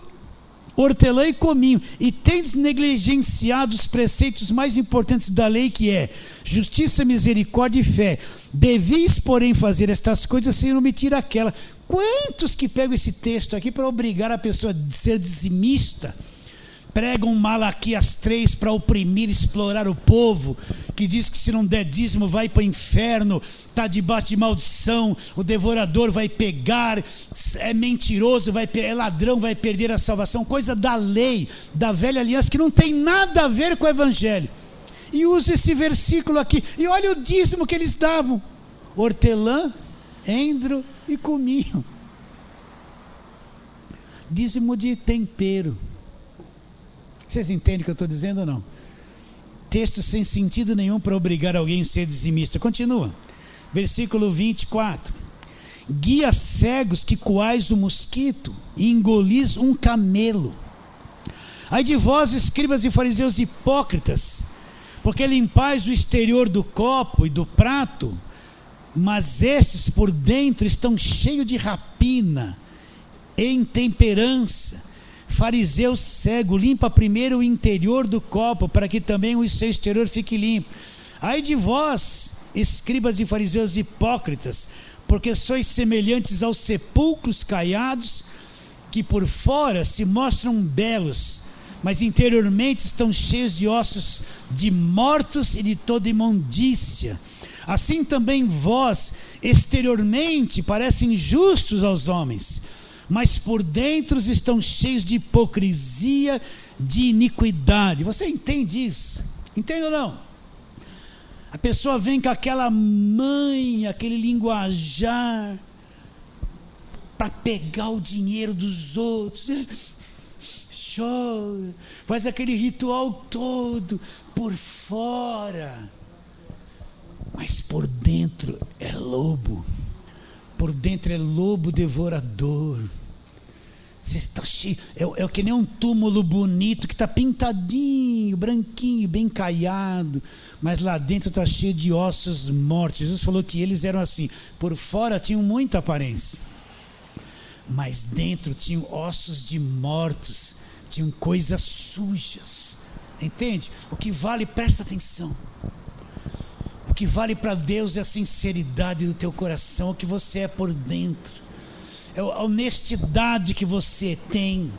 hortelã e cominho. E tendes negligenciado os preceitos mais importantes da lei, que é justiça, misericórdia e fé. Devis, porém, fazer estas coisas sem omitir aquela. Quantos que pegam esse texto aqui para obrigar a pessoa a ser dizimista? Pregam Malaquias 3 para oprimir, explorar o povo, que diz que se não der dízimo vai para o inferno, está debaixo de maldição, o devorador vai pegar, é mentiroso, é ladrão, vai perder a salvação. Coisa da lei, da velha aliança, que não tem nada a ver com o evangelho. E usa esse versículo aqui, e olha o dízimo que eles davam: hortelã, endro e cominho. Dízimo de tempero. Vocês entendem o que eu estou dizendo ou não? Texto sem sentido nenhum para obrigar alguém a ser dizimista. Continua. Versículo 24. Guias cegos que coais o mosquito e engolis um camelo. Ai de vós, escribas e fariseus hipócritas, porque limpais o exterior do copo e do prato, mas estes por dentro estão cheios de rapina e intemperança. Fariseu cego, limpa primeiro o interior do copo, para que também o seu exterior fique limpo. Ai de vós, escribas e fariseus hipócritas, porque sois semelhantes aos sepulcros caiados, que por fora se mostram belos, mas interiormente estão cheios de ossos de mortos e de toda imundícia. Assim também vós, exteriormente, parecem justos aos homens, mas por dentro estão cheios de hipocrisia, de iniquidade. Você entende isso? Entende ou não? A pessoa vem com aquela manha, aquele linguajar, para pegar o dinheiro dos outros. Chora, faz aquele ritual todo por fora, mas por dentro é lobo. Por dentro é lobo devorador. Você está cheio, é que nem um túmulo bonito que está pintadinho, branquinho, bem caiado, mas lá dentro está cheio de ossos mortos. Jesus falou que eles eram assim, por fora tinham muita aparência, mas dentro tinham ossos de mortos, tinham coisas sujas. Entende? O que vale, presta atenção, o que vale para Deus é a sinceridade do teu coração, o que você é por dentro, é a honestidade que você tem,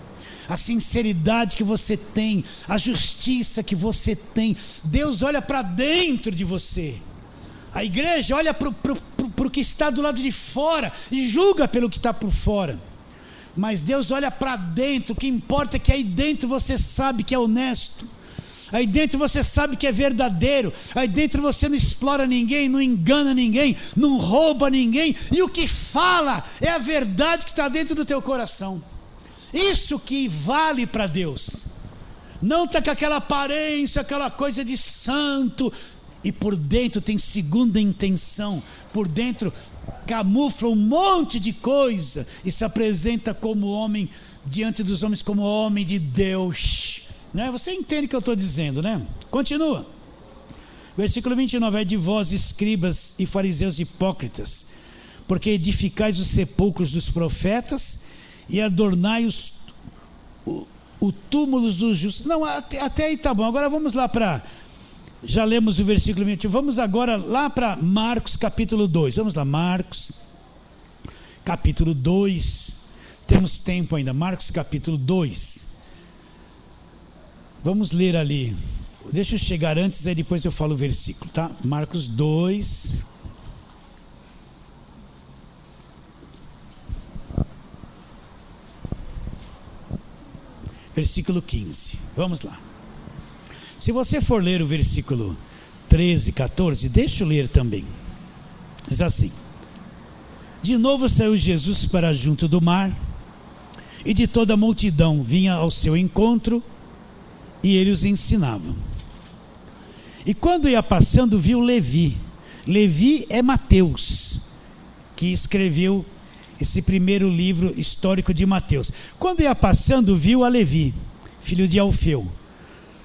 a sinceridade que você tem, a justiça que você tem. Deus olha para dentro de você. A igreja olha para o que está do lado de fora e julga pelo que está por fora, mas Deus olha para dentro. O que importa é que aí dentro você sabe que é honesto, aí dentro você sabe que é verdadeiro, aí dentro você não explora ninguém, não engana ninguém, não rouba ninguém, e o que fala é a verdade que está dentro do teu coração. Isso que vale para Deus. Não está com aquela aparência, aquela coisa de santo, e por dentro tem segunda intenção, por dentro camufla um monte de coisa e se apresenta como homem diante dos homens, como homem de Deus, né? Você entende o que eu estou dizendo, né? Continua, versículo 29, é de vós, escribas e fariseus hipócritas, porque edificais os sepulcros dos profetas e adornai os túmulos dos justos. Não, até aí tá bom. Agora vamos lá para, já lemos o versículo 21, vamos agora lá para Marcos capítulo 2, vamos lá, Marcos capítulo 2, temos tempo ainda, Marcos capítulo 2, vamos ler ali, deixa eu chegar antes, aí depois eu falo o versículo, tá? Marcos 2, versículo 15, vamos lá. Se você for ler o versículo 13, 14, deixa eu ler também. Diz assim: de novo saiu Jesus para junto do mar, e de toda a multidão vinha ao seu encontro, e ele os ensinava. E quando ia passando, viu Levi. Levi é Mateus, que escreveu esse primeiro livro histórico de Mateus. Quando ia passando, viu a Levi, filho de Alfeu,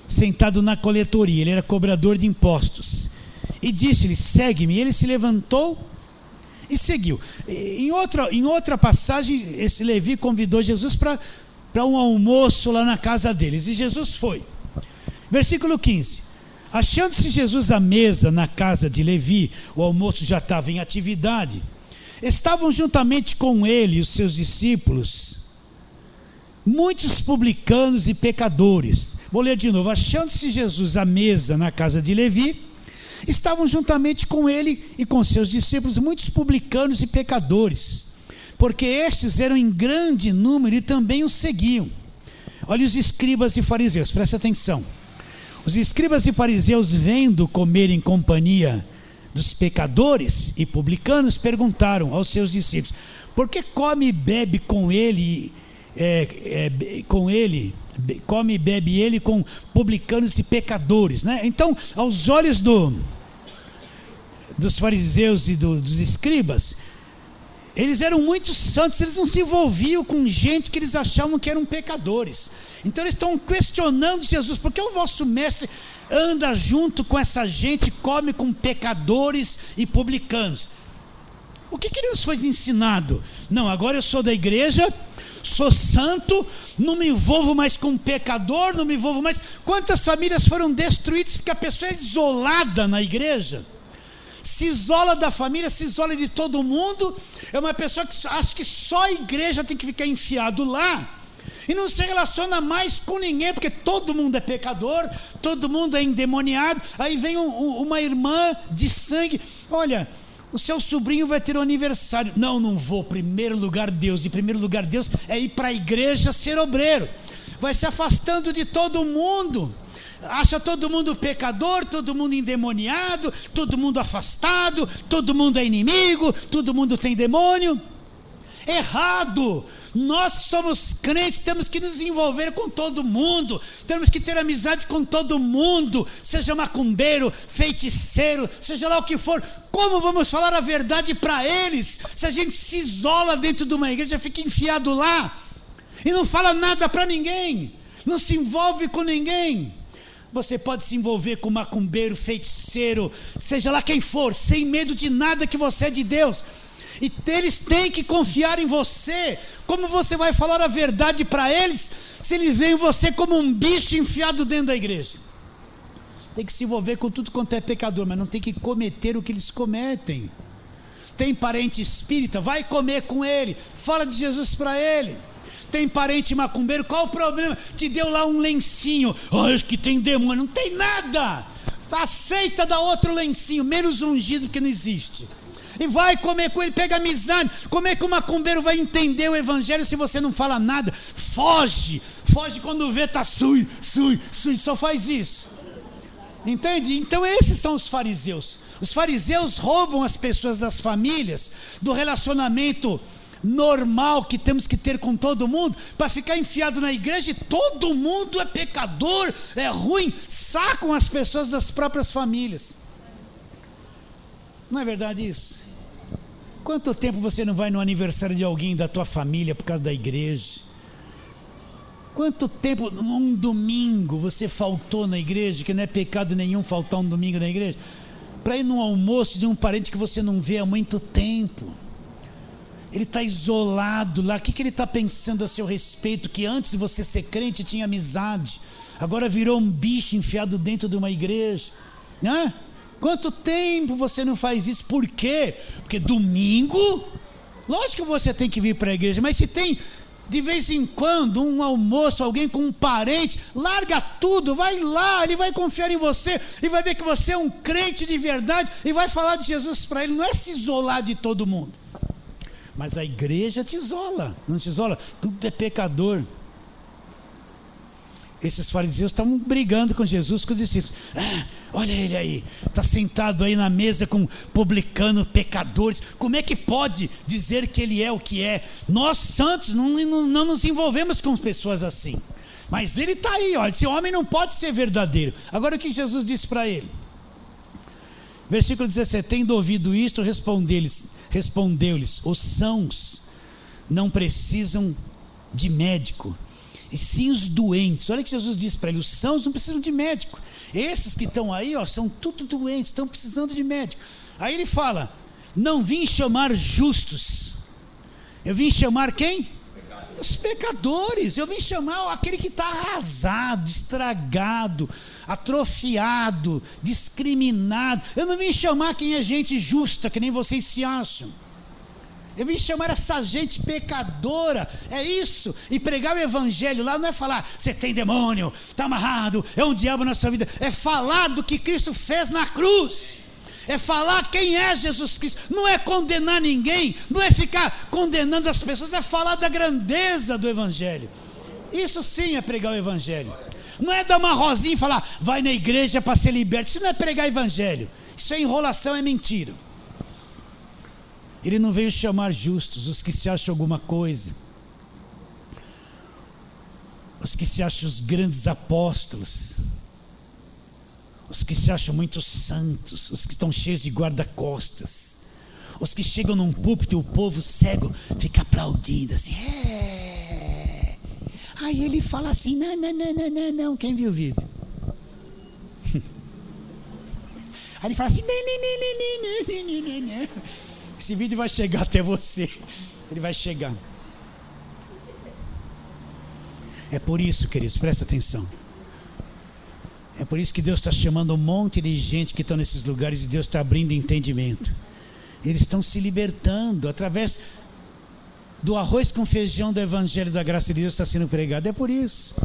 sentado na coletoria, ele era cobrador de impostos, e disse-lhe: segue-me. E ele se levantou e seguiu. Em outra passagem, esse Levi convidou Jesus para um almoço lá na casa deles, e Jesus foi. Versículo 15: achando-se Jesus à mesa na casa de Levi, o almoço já estava em atividade, estavam juntamente com ele os seus discípulos muitos publicanos e pecadores. Vou ler de novo. Achando-se Jesus à mesa na casa de Levi, estavam juntamente com ele e com seus discípulos muitos publicanos e pecadores, porque estes eram em grande número e também os seguiam. Olha os escribas e fariseus, presta atenção. Os escribas e fariseus, vendo comer em companhia dos pecadores e publicanos, perguntaram aos seus discípulos: por que come e bebe com ele, come e bebe ele com publicanos e pecadores, né? Então, aos olhos dos fariseus e dos escribas, eles eram muito santos, eles não se envolviam com gente que eles achavam que eram pecadores. Então eles estão questionando Jesus: por que o vosso mestre anda junto com essa gente, come com pecadores e publicanos? O que ele nos foi ensinado? Não, agora eu sou da igreja, sou santo, não me envolvo mais com pecador, não me envolvo mais. Quantas famílias foram destruídas porque a pessoa é isolada na igreja, se isola da família, se isola de todo mundo, é uma pessoa que acha que só a igreja tem que ficar enfiado lá, e não se relaciona mais com ninguém, porque todo mundo é pecador, todo mundo é endemoniado. Aí vem uma irmã de sangue: olha, o seu sobrinho vai ter um aniversário. Não vou. Primeiro lugar Deus, e primeiro lugar Deus é ir para a igreja ser obreiro. Vai se afastando de todo mundo, Acha todo mundo pecador, todo mundo endemoniado, todo mundo afastado, todo mundo é inimigo, todo mundo tem demônio. Errado! Nós que somos crentes temos que nos envolver com todo mundo, temos que ter amizade com todo mundo, seja macumbeiro, feiticeiro, seja lá o que for. Como vamos falar a verdade para eles se a gente se isola dentro de uma igreja, fica enfiado lá e não fala nada para ninguém, não se envolve com ninguém? Você pode se envolver com macumbeiro, feiticeiro, seja lá quem for, sem medo de nada, que você é de Deus. E eles têm que confiar em você. Como você vai falar a verdade para eles se eles veem você como um bicho enfiado dentro da igreja? Tem que se envolver com tudo quanto é pecador, mas não tem que cometer o que eles cometem. Tem parente espírita, vai comer com ele, fala de Jesus para ele. Tem parente macumbeiro, qual o problema? Te deu lá um lencinho, acho que tem demônio, não tem nada. Aceita dar outro lencinho, menos ungido que não existe. E vai comer com ele, pega amizade. Como é que o macumbeiro vai entender o evangelho se você não fala nada? Foge quando vê, tá sui, só faz isso. Entende? Então esses são os fariseus. Os fariseus roubam as pessoas das famílias, do relacionamento normal que temos que ter com todo mundo, para ficar enfiado na igreja e todo mundo é pecador, é ruim, sacam as pessoas das próprias famílias. Não é verdade isso? Quanto tempo você não vai no aniversário de alguém da tua família por causa da igreja? Quanto tempo, num domingo, você faltou na igreja, que não é pecado nenhum faltar um domingo na igreja, para ir num almoço de um parente que você não vê há muito tempo? Ele está isolado lá, o que ele está pensando a seu respeito, que antes de você ser crente tinha amizade, agora virou um bicho enfiado dentro de uma igreja, né? Quanto tempo você não faz isso? Por quê? Porque domingo, lógico que você tem que vir para a igreja, mas se tem de vez em quando um almoço, alguém com um parente, larga tudo, vai lá, ele vai confiar em você e vai ver que você é um crente de verdade e vai falar de Jesus para ele. Não é se isolar de todo mundo, mas a igreja te isola, não te isola, tudo é pecador. Esses fariseus estavam brigando com Jesus, com os discípulos. Olha ele aí, está sentado aí na mesa com publicanos, pecadores. Como é que pode dizer que ele é o que é? Nós santos não nos envolvemos com pessoas assim. Mas ele está aí, olha, esse homem não pode ser verdadeiro. Agora o que Jesus disse para ele? Versículo 17: tendo ouvido isto, respondeu-lhes: os sãos não precisam de médico, e sim os doentes. Olha o que Jesus disse para ele: os sãos não precisam de médico. Esses que estão aí, são tudo doentes, estão precisando de médico. Aí ele fala: não vim chamar justos, eu vim chamar quem? Os pecadores. Eu vim chamar aquele que está arrasado, estragado, atrofiado, discriminado. Eu não vim chamar quem é gente justa, que nem vocês se acham. Eu vim chamar essa gente pecadora, é isso. E pregar o evangelho lá não é falar, você tem demônio, está amarrado, é um diabo na sua vida. É falar do que Cristo fez na cruz. É falar quem é Jesus Cristo. Não é condenar ninguém, não é ficar condenando as pessoas, é falar da grandeza do evangelho. Isso sim é pregar o evangelho. Não é dar uma rosinha e falar, vai na igreja para ser liberto. Isso não é pregar evangelho. Isso é enrolação, é mentira. Ele não veio chamar justos, os que se acham alguma coisa, os que se acham os grandes apóstolos, os que se acham muito santos, os que estão cheios de guarda-costas, os que chegam num púlpito e o povo cego fica aplaudindo assim. Aí ele fala assim, não, quem viu o vídeo? Aí ele fala assim, não. Esse vídeo vai chegar até você. Ele vai chegar. É por isso, queridos, presta atenção. É por isso que Deus está chamando um monte de gente que estão nesses lugares e Deus está abrindo entendimento. Eles estão se libertando através do arroz com feijão do evangelho da graça de Deus está sendo pregado. É por isso.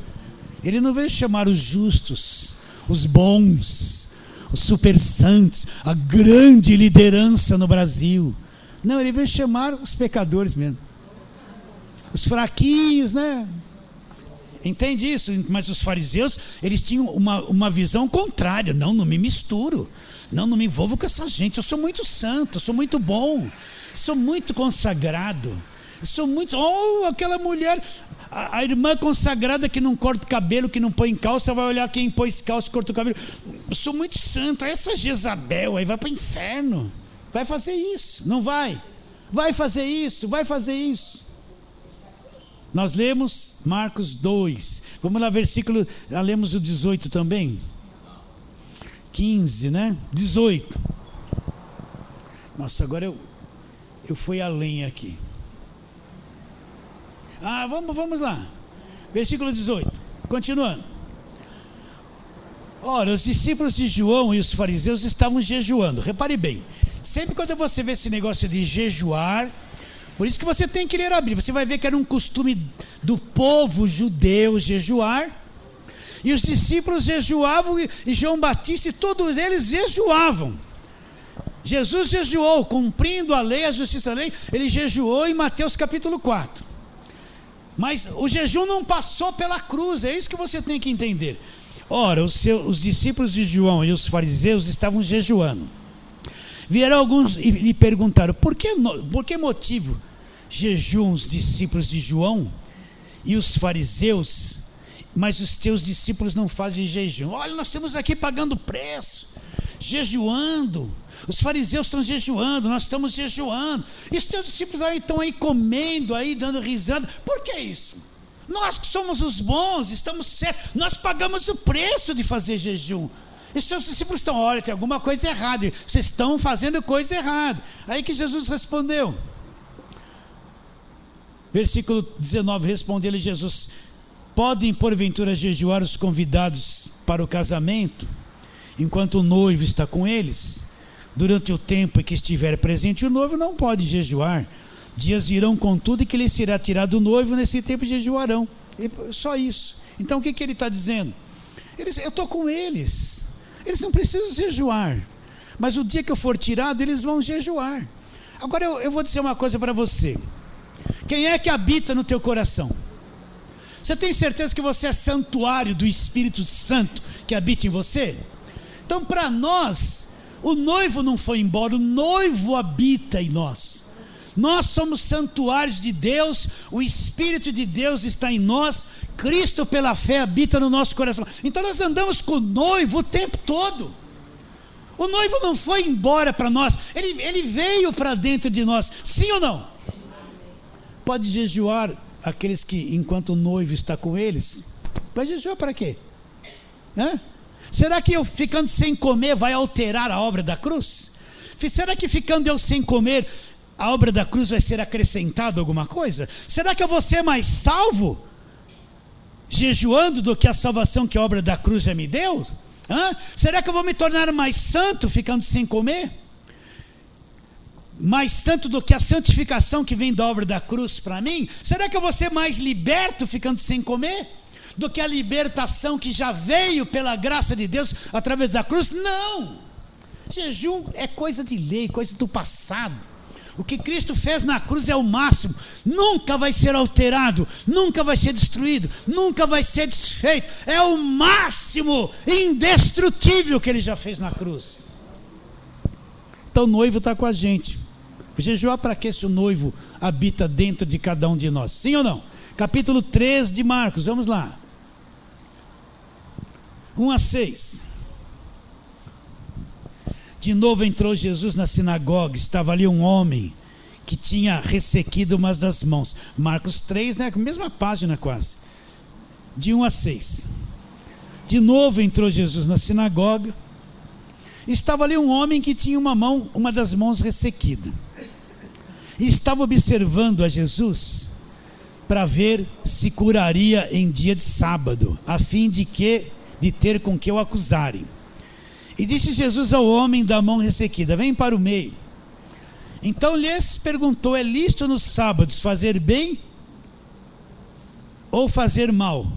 Ele não veio chamar os justos, os bons, os super santos, a grande liderança no Brasil. Não, ele veio chamar os pecadores mesmo, os fraquinhos, né? Entende isso? Mas os fariseus, eles tinham uma visão contrária. Não me misturo. Não me envolvo com essa gente. Eu sou muito santo, eu sou muito bom, sou muito consagrado. Eu sou muito... Oh, aquela mulher, a irmã consagrada que não corta o cabelo, que não põe calça, vai olhar quem pôs calça e corta o cabelo. Eu sou muito santo. Essa Jezabel aí vai para o inferno. Vai fazer isso. Não vai. Vai fazer isso, vai fazer isso. Nós lemos Marcos 2. Vamos lá, versículo. Lemos o 18 também. 15, né? 18. Nossa, agora eu fui além aqui. Vamos lá. Versículo 18. Continuando. Ora, os discípulos de João e os fariseus estavam jejuando. Repare bem. Sempre quando você vê esse negócio de jejuar, por isso que você tem que ler a Bíblia. Você vai ver que era um costume do povo judeu jejuar. E os discípulos jejuavam, e João Batista e todos eles jejuavam. Jesus jejuou, cumprindo a lei, a justiça da lei. Ele jejuou em Mateus capítulo 4. Mas o jejum não passou pela cruz. É isso que você tem que entender. Ora, os discípulos de João e os fariseus estavam jejuando. Vieram alguns e lhe perguntaram: por que motivo jejuam os discípulos de João e os fariseus, mas os teus discípulos não fazem jejum? Olha, nós estamos aqui pagando preço, jejuando. Os fariseus estão jejuando, nós estamos jejuando. E os teus discípulos aí estão aí comendo, aí dando risada. Por que isso? Nós que somos os bons, estamos certos, nós pagamos o preço de fazer jejum. E os seus discípulos estão, olha, tem alguma coisa errada, vocês estão fazendo coisa errada. Aí que Jesus respondeu. Versículo 19, respondeu-lhe Jesus: podem porventura jejuar os convidados para o casamento, enquanto o noivo está com eles? Durante o tempo em que estiver presente o noivo, não pode jejuar. Dias virão, contudo, e que lhe será tirado o noivo, nesse tempo jejuarão. Só isso. Então o que ele está dizendo? Eu estou com eles. Eles não precisam jejuar, mas o dia que eu for tirado, eles vão jejuar. Agora eu vou dizer uma coisa para você. Quem é que habita no teu coração? Você tem certeza que você é santuário do Espírito Santo que habita em você? Então, para nós, o noivo não foi embora, o noivo habita em nós. Nós somos santuários de Deus, o Espírito de Deus está em nós, Cristo pela fé habita no nosso coração. Então nós andamos com o noivo o tempo todo. O noivo não foi embora para nós, ele veio para dentro de nós, sim ou não? Pode jejuar aqueles que, enquanto o noivo está com eles? Vai jejuar para quê? Será que eu ficando sem comer vai alterar a obra da cruz? Será que ficando eu sem comer, a obra da cruz vai ser acrescentada alguma coisa? Será que eu vou ser mais salvo jejuando do que a salvação que a obra da cruz já me deu? Será que eu vou me tornar mais santo ficando sem comer? Mais santo do que a santificação que vem da obra da cruz para mim? Será que eu vou ser mais liberto ficando sem comer do que a libertação que já veio pela graça de Deus através da cruz? Não! Jejum é coisa de lei, coisa do passado. O que Cristo fez na cruz é o máximo, nunca vai ser alterado, nunca vai ser destruído, nunca vai ser desfeito. É o máximo indestrutível que ele já fez na cruz. Então o noivo está com a gente. Jejuar para quê se o noivo habita dentro de cada um de nós? Sim ou não? Capítulo 3 de Marcos, vamos lá. 1-6. De novo entrou Jesus na sinagoga, estava ali um homem que tinha ressequido umas das mãos. Marcos 3, né? Mesma página quase. De 1-6. De novo entrou Jesus na sinagoga, estava ali um homem que tinha uma das mãos ressequida. E estava observando a Jesus para ver se curaria em dia de sábado, a fim de ter com que o acusarem. E disse Jesus ao homem da mão ressequida: vem para o meio. Então lhes perguntou: é lícito nos sábados fazer bem ou fazer mal?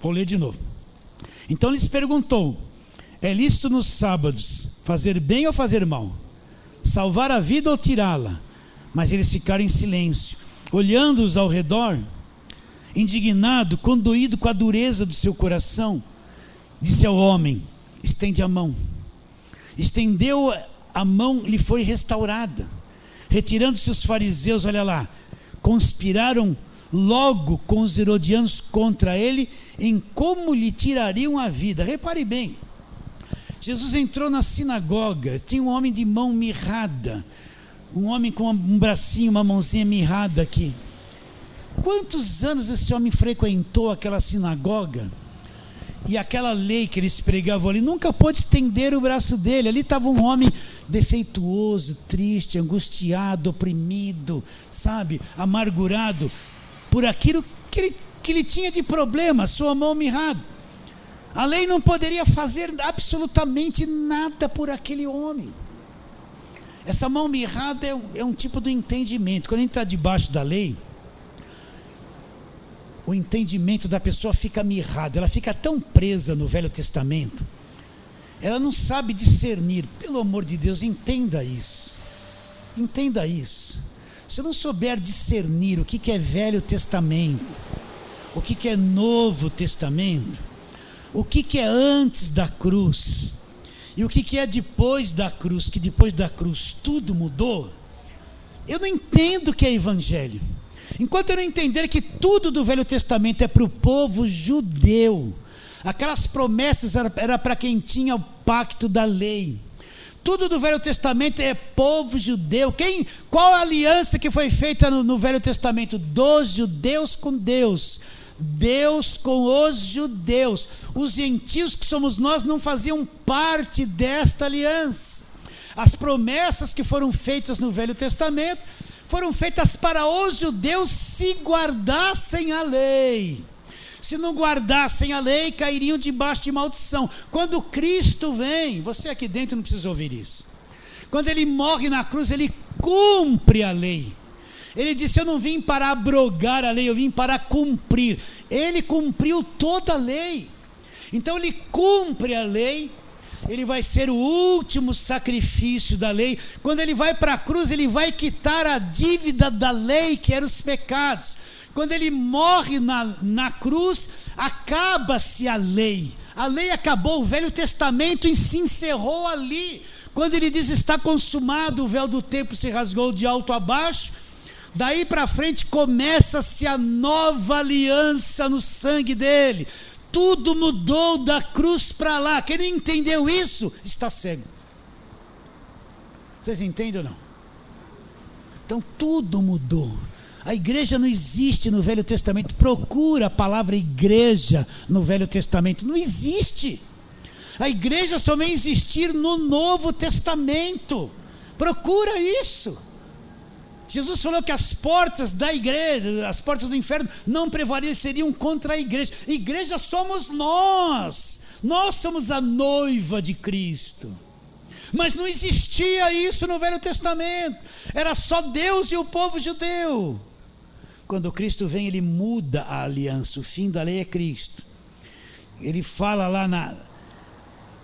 Vou ler de novo. Então lhes perguntou: é lícito nos sábados fazer bem ou fazer mal? salvar a vida ou tirá-la. Mas eles ficaram em silêncio, olhando-os ao redor. Indignado, condoído com a dureza do seu coração, disse ao homem: estende a mão. Estendeu a mão, lhe foi restaurada. Retirando-se os fariseus, olha lá, conspiraram logo com os herodianos contra ele, em como lhe tirariam a vida. Repare bem, Jesus entrou na sinagoga, tinha um homem de mão mirrada, um homem com um bracinho, uma mãozinha mirrada aqui. Quantos anos esse homem frequentou aquela sinagoga? E aquela lei que eles pregavam ali, nunca pôde estender o braço dele. Ali estava um homem defeituoso, triste, angustiado, oprimido, sabe, amargurado por aquilo que ele tinha de problema, sua mão mirrada. A lei não poderia fazer absolutamente nada por aquele homem. Essa mão mirrada é um tipo de entendimento. Quando a gente está debaixo da lei, o entendimento da pessoa fica mirrado, ela fica tão presa no Velho Testamento, ela não sabe discernir. Pelo amor de Deus, entenda isso. Entenda isso. Se não souber discernir o que é Velho Testamento, o que é Novo Testamento, o que é antes da cruz e o que é depois da cruz, que depois da cruz tudo mudou, eu não entendo o que é Evangelho. Enquanto eu não entender que tudo do Velho Testamento é para o povo judeu, aquelas promessas era para quem tinha o pacto da lei. Tudo do Velho Testamento é povo judeu. Qual a aliança que foi feita no Velho Testamento? Dos judeus com Deus, Deus com os judeus. Os gentios, que somos nós, não faziam parte desta aliança. As promessas que foram feitas no Velho Testamento foram feitas para os judeus se guardassem a lei. Se não guardassem a lei, cairiam debaixo de maldição. Quando Cristo vem, você aqui dentro não precisa ouvir isso. Quando ele morre na cruz, ele cumpre a lei. Ele disse: eu não vim para abrogar a lei, eu vim para cumprir. Ele cumpriu toda a lei. Então ele cumpre a lei. Ele vai ser o último sacrifício da lei. Quando ele vai para a cruz, ele vai quitar a dívida da lei, que eram os pecados. Quando ele morre na cruz, acaba-se a lei. A lei acabou, o Velho Testamento se encerrou ali. Quando ele diz: está consumado, o véu do templo se rasgou de alto a baixo. Daí para frente começa-se a nova aliança no sangue dele. Tudo mudou da cruz para lá. Quem não entendeu isso, está cego. Vocês entendem ou não? Então tudo mudou. A igreja não existe no Velho Testamento. Procura a palavra igreja no Velho Testamento. Não existe. A igreja só vai existir no Novo Testamento. Procura isso. Jesus falou que as portas da igreja, as portas do inferno, não prevaleceriam contra a igreja. Igreja somos nós. Nós somos a noiva de Cristo. Mas não existia isso no Velho Testamento. Era só Deus e o povo judeu. Quando Cristo vem, ele muda a aliança. O fim da lei é Cristo. Ele fala lá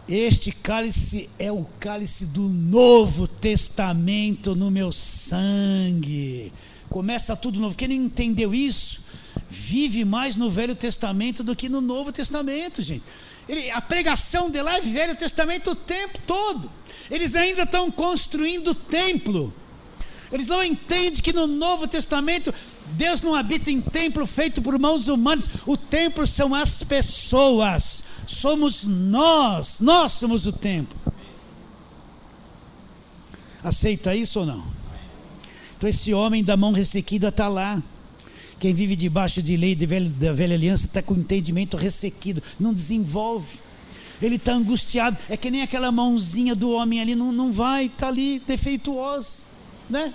este cálice é o cálice do Novo Testamento no meu sangue. Começa tudo novo. Quem não entendeu isso, vive mais no Velho Testamento do que no Novo Testamento, gente. A pregação de lá é Velho Testamento o tempo todo. Eles ainda estão construindo o templo. Eles não entendem que no Novo Testamento Deus não habita em templo feito por mãos humanas. O templo são as pessoas. Somos nós somos o templo. Aceita isso ou não? Então esse homem da mão ressequida está lá. Quem vive debaixo de lei da velha aliança está com o entendimento ressequido, não desenvolve. Ele está angustiado. É que nem aquela mãozinha do homem ali, não vai, está ali defeituosa, né?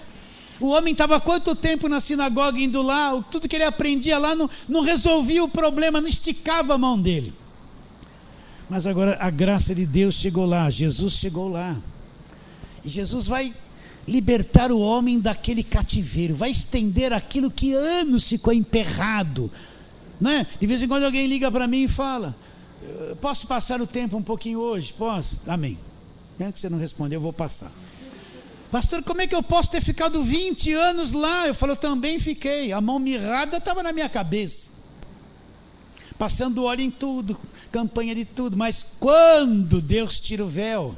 O homem estava quanto tempo na sinagoga indo lá, tudo que ele aprendia lá não resolvia o problema, não esticava a mão dele. Mas agora a graça de Deus chegou lá, Jesus chegou lá. E Jesus vai libertar o homem daquele cativeiro, vai estender aquilo que anos ficou emperrado, né? De vez em quando alguém liga para mim e fala: posso passar o tempo um pouquinho hoje? Posso? Amém. Mesmo que você não responder, eu vou passar. Pastor, como é que eu posso ter ficado 20 anos lá? Eu falo, eu também fiquei. A mão mirrada estava na minha cabeça. Passando óleo em tudo, campanha de tudo. Mas quando Deus tira o véu,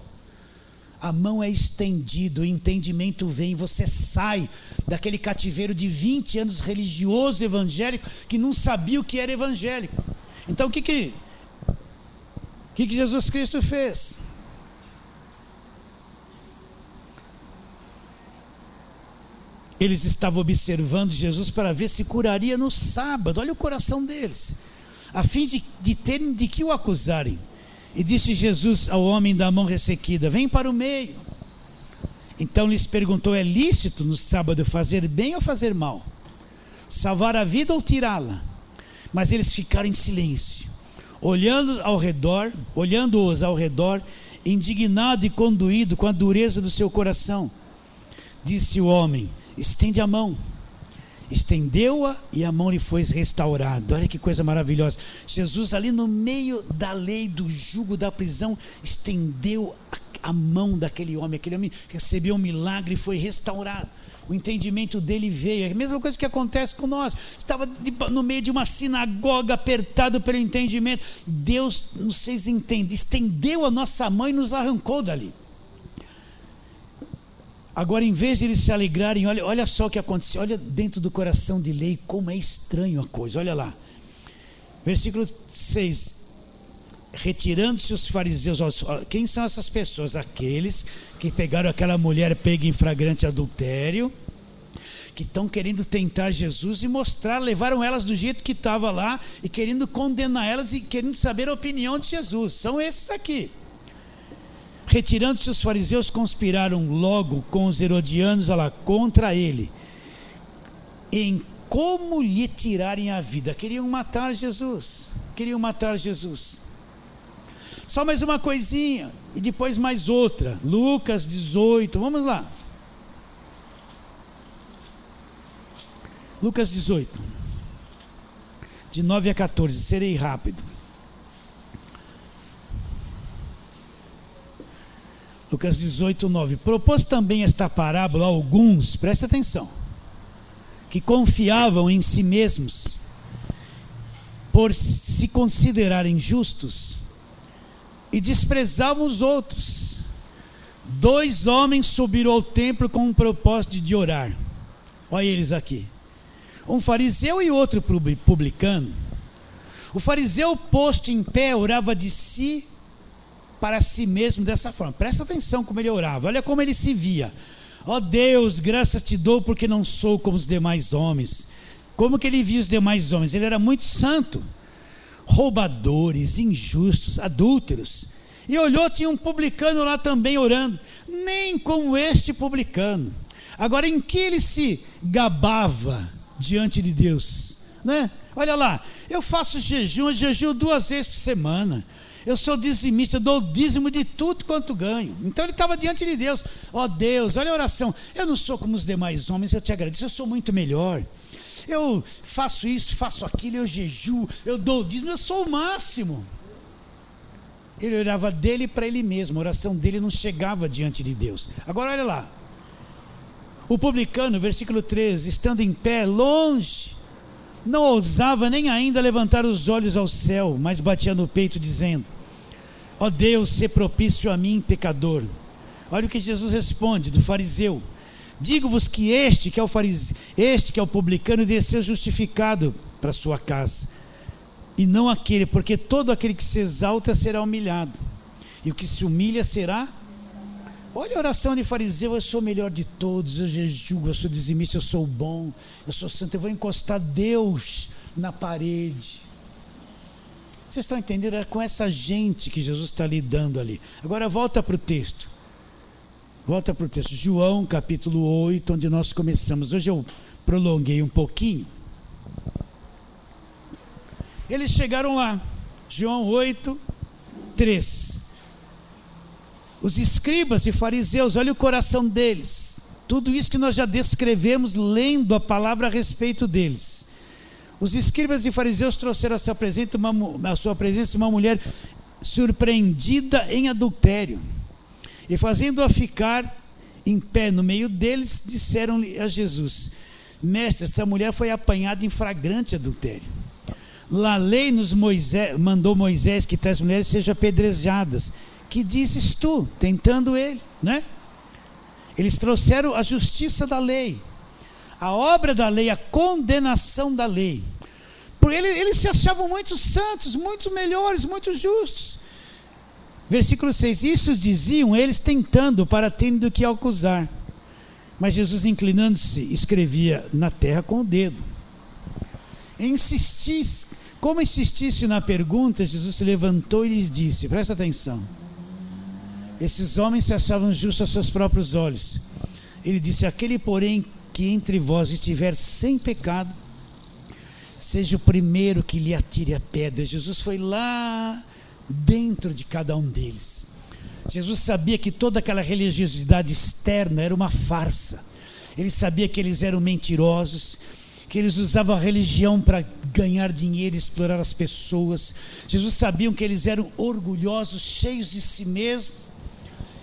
a mão é estendida, o entendimento vem, você sai daquele cativeiro de 20 anos religioso evangélico, que não sabia o que era evangélico. Então o que Jesus Cristo fez? Eles estavam observando Jesus para ver se curaria no sábado. Olha o coração deles, a fim de terem de que o acusarem. E disse Jesus ao homem da mão ressequida: vem para o meio. Então lhes perguntou: é lícito no sábado fazer bem ou fazer mal? Salvar a vida ou tirá-la? Mas eles ficaram em silêncio, olhando-os ao redor, indignado e conduído com a dureza do seu coração. Disse o homem: estende a mão. Estendeu-a e a mão lhe foi restaurada. Olha que coisa maravilhosa. Jesus ali no meio da lei, do jugo da prisão, estendeu a mão daquele homem. Aquele homem recebeu um milagre e foi restaurado. O entendimento dele veio. É a mesma coisa que acontece com nós. Estava no meio de uma sinagoga, apertado pelo entendimento. Deus, vocês entendem, estendeu a nossa mão e nos arrancou dali. Agora, em vez de eles se alegrarem, olha só o que aconteceu. Olha dentro do coração de Lei, como é estranho a coisa. Olha lá, versículo 6. Retirando-se os fariseus. Quem são essas pessoas? Aqueles que pegaram aquela mulher pega em flagrante adultério, que estão querendo tentar Jesus e mostrar, levaram elas do jeito que estava lá, e querendo condenar elas, e querendo saber a opinião de Jesus. São esses aqui. Retirando-se os fariseus, conspiraram logo com os herodianos contra ele, em como lhe tirarem a vida. Queriam matar Jesus. Só mais uma coisinha e depois mais outra. Lucas 18, vamos lá. Lucas 18, de 9 a 14, serei rápido. Lucas 18, 9. Propôs também esta parábola a alguns, presta atenção, que confiavam em si mesmos, por se considerarem justos, e desprezavam os outros. 2 homens subiram ao templo com o propósito de orar. Olha eles aqui. Um fariseu e outro publicano. O fariseu, posto em pé, orava de si para si mesmo dessa forma. Presta atenção como ele orava. Olha como ele se via. Ó Deus, graças te dou porque não sou como os demais homens. Como que ele via os demais homens? Ele era muito santo. Roubadores, injustos, adúlteros. E olhou, tinha um publicano lá também orando. Nem como este publicano. Agora, em que ele se gabava diante de Deus, né? Olha lá, eu faço jejum 2 vezes por semana. Eu sou dizimista, dou dízimo de tudo quanto ganho. Então ele estava diante de Deus. Ó Deus, olha a oração. Eu não sou como os demais homens, eu te agradeço, eu sou muito melhor. Eu faço isso, faço aquilo, eu jejuo, eu dou dízimo, eu sou o máximo. Ele orava dele para ele mesmo, a oração dele não chegava diante de Deus. Agora olha lá. O publicano, versículo 13, estando em pé, longe, não ousava nem ainda levantar os olhos ao céu, mas batia no peito dizendo: ó Deus, sê propício a mim, pecador. Olha o que Jesus responde do fariseu: digo-vos que este que é o publicano desceu justificado para sua casa, e não aquele, porque todo aquele que se exalta será humilhado, e o que se humilha será. Olha a oração de fariseu: eu sou o melhor de todos, eu jejuo, eu sou dizimista, eu sou bom, eu sou santo, eu vou encostar Deus na parede. Vocês estão entendendo? Era com essa gente que Jesus está lidando ali. Agora volta para o texto. João capítulo 8, onde nós começamos. Hoje eu prolonguei um pouquinho. Eles chegaram lá, João 8, 3. Os escribas e fariseus, olha o coração deles. Tudo isso que nós já descrevemos lendo a palavra a respeito deles. Os escribas e fariseus trouxeram à sua presença uma mulher surpreendida em adultério, e fazendo-a ficar em pé no meio deles, disseram-lhe a Jesus: Mestre, essa mulher foi apanhada em flagrante adultério. A lei mandou Moisés que tais mulheres sejam apedrejadas. Que dizes tu? Tentando ele, né? Eles trouxeram a justiça da lei, a obra da lei, a condenação da lei. Por eles se achavam muito santos, muito melhores, muito justos. Versículo 6, isso diziam eles tentando, para terem do que acusar. Mas Jesus, inclinando-se, escrevia na terra com o dedo. Como insistisse na pergunta, Jesus se levantou e lhes disse, presta atenção, esses homens se achavam justos aos seus próprios olhos. Ele disse, aquele porém que entre vós estiver sem pecado, seja o primeiro que lhe atire a pedra. Jesus foi lá dentro de cada um deles. Jesus sabia que toda aquela religiosidade externa era uma farsa. Ele sabia que eles eram mentirosos, que eles usavam a religião para ganhar dinheiro e explorar as pessoas. Jesus sabia que eles eram orgulhosos, cheios de si mesmos,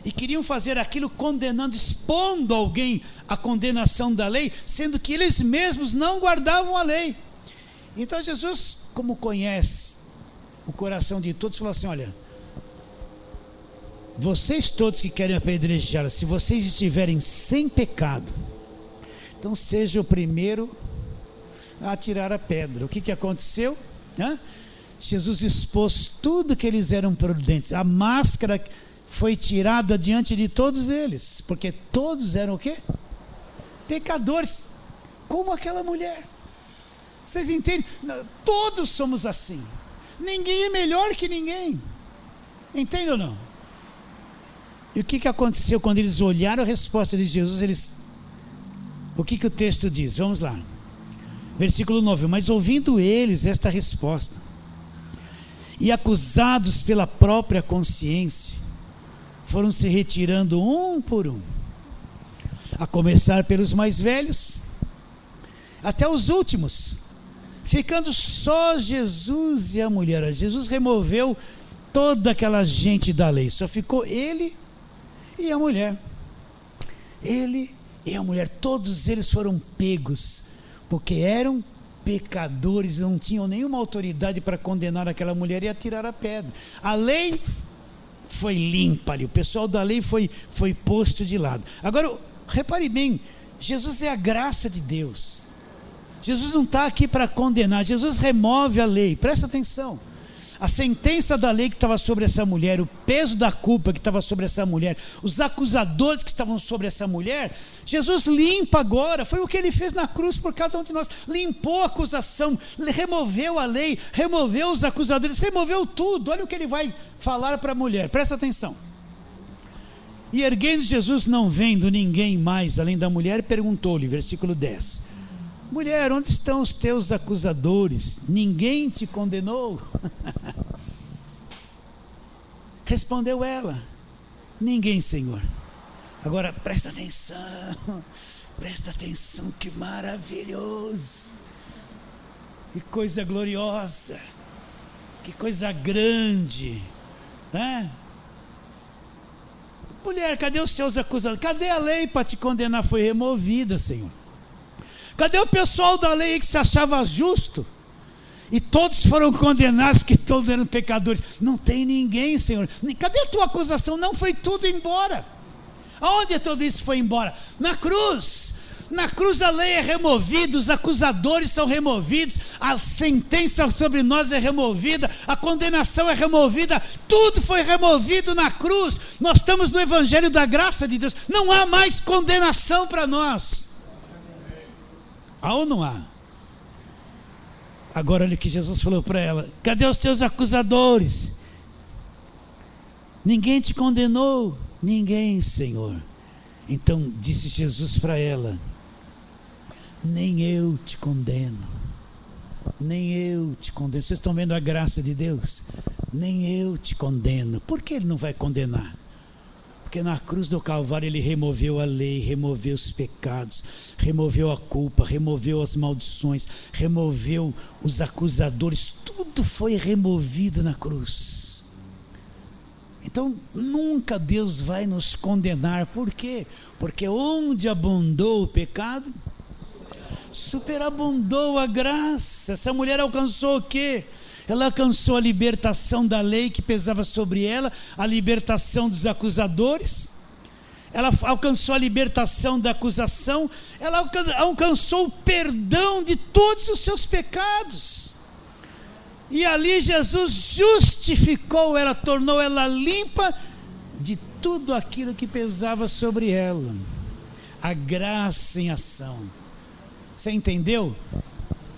e queriam fazer aquilo condenando, expondo alguém à condenação da lei, sendo que eles mesmos não guardavam a lei. Então Jesus, como conhece o coração de todos, falou assim, olha, vocês todos que querem apedrejá-la, se vocês estiverem sem pecado, então seja o primeiro a atirar a pedra. O que aconteceu? Jesus expôs tudo que eles eram prudentes. A máscara foi tirada diante de todos eles, porque todos eram o quê? Pecadores, como aquela mulher. Vocês entendem? Todos somos assim. Ninguém é melhor que ninguém. Entende ou não? E o que aconteceu quando eles olharam a resposta de Jesus? O que o texto diz? Vamos lá. Versículo 9. Mas ouvindo eles esta resposta, e acusados pela própria consciência, foram se retirando um por um, a começar pelos mais velhos, até os últimos, ficando só Jesus e a mulher. Jesus removeu toda aquela gente da lei, só ficou ele e a mulher. Ele e a mulher, todos eles foram pegos, porque eram pecadores, não tinham nenhuma autoridade para condenar aquela mulher e atirar a pedra. A lei foi limpa ali, o pessoal da lei foi posto de lado. Agora, repare bem, Jesus é a graça de Deus. Jesus não está aqui para condenar, Jesus remove a lei, presta atenção. A sentença da lei que estava sobre essa mulher, o peso da culpa que estava sobre essa mulher, os acusadores que estavam sobre essa mulher, Jesus limpa agora. Foi o que ele fez na cruz por cada um de nós. Limpou a acusação, removeu a lei, removeu os acusadores, removeu tudo. Olha o que ele vai falar para a mulher, presta atenção. E erguendo Jesus, não vendo ninguém mais além da mulher, perguntou-lhe, versículo 10, mulher, onde estão os teus acusadores? Ninguém te condenou? Respondeu ela, ninguém, Senhor. Agora presta atenção, que maravilhoso, que coisa gloriosa, que coisa grande, né? Mulher, cadê os teus acusadores? Cadê a lei para te condenar? Foi removida, Senhor. Cadê o pessoal da lei que se achava justo? E todos foram condenados porque todos eram pecadores. Não tem ninguém, Senhor. Cadê a tua acusação? Não, foi tudo embora. Aonde tudo isso foi embora? Na cruz. Na cruz a lei é removida, os acusadores são removidos, a sentença sobre nós é removida, a condenação é removida, tudo foi removido na cruz. Nós estamos no evangelho da graça de Deus. Não há mais condenação para nós. Há ou não há? Agora olha o que Jesus falou para ela, cadê os teus acusadores? Ninguém te condenou? Ninguém, Senhor. Então disse Jesus para ela, nem eu te condeno, nem eu te condeno. Vocês estão vendo a graça de Deus? Nem eu te condeno. Por que ele não vai condenar? Porque na cruz do Calvário ele removeu a lei, removeu os pecados, removeu a culpa, removeu as maldições, removeu os acusadores, tudo foi removido na cruz. Então, nunca Deus vai nos condenar. Por quê? Porque onde abundou o pecado, superabundou a graça. Essa mulher alcançou o quê? Ela alcançou a libertação da lei que pesava sobre ela, a libertação dos acusadores, ela alcançou a libertação da acusação, ela alcançou o perdão de todos os seus pecados. E ali Jesus justificou ela, tornou ela limpa de tudo aquilo que pesava sobre ela. A graça em ação. Você entendeu?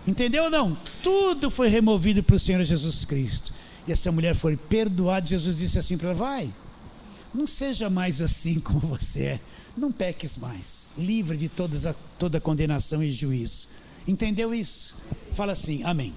Entendeu ou não? Tudo foi removido para o Senhor Jesus Cristo. E essa mulher foi perdoada. Jesus disse assim para ela: vai, não seja mais assim como você é, não peques mais, livre de toda condenação e juízo. Entendeu isso? Fala assim, amém.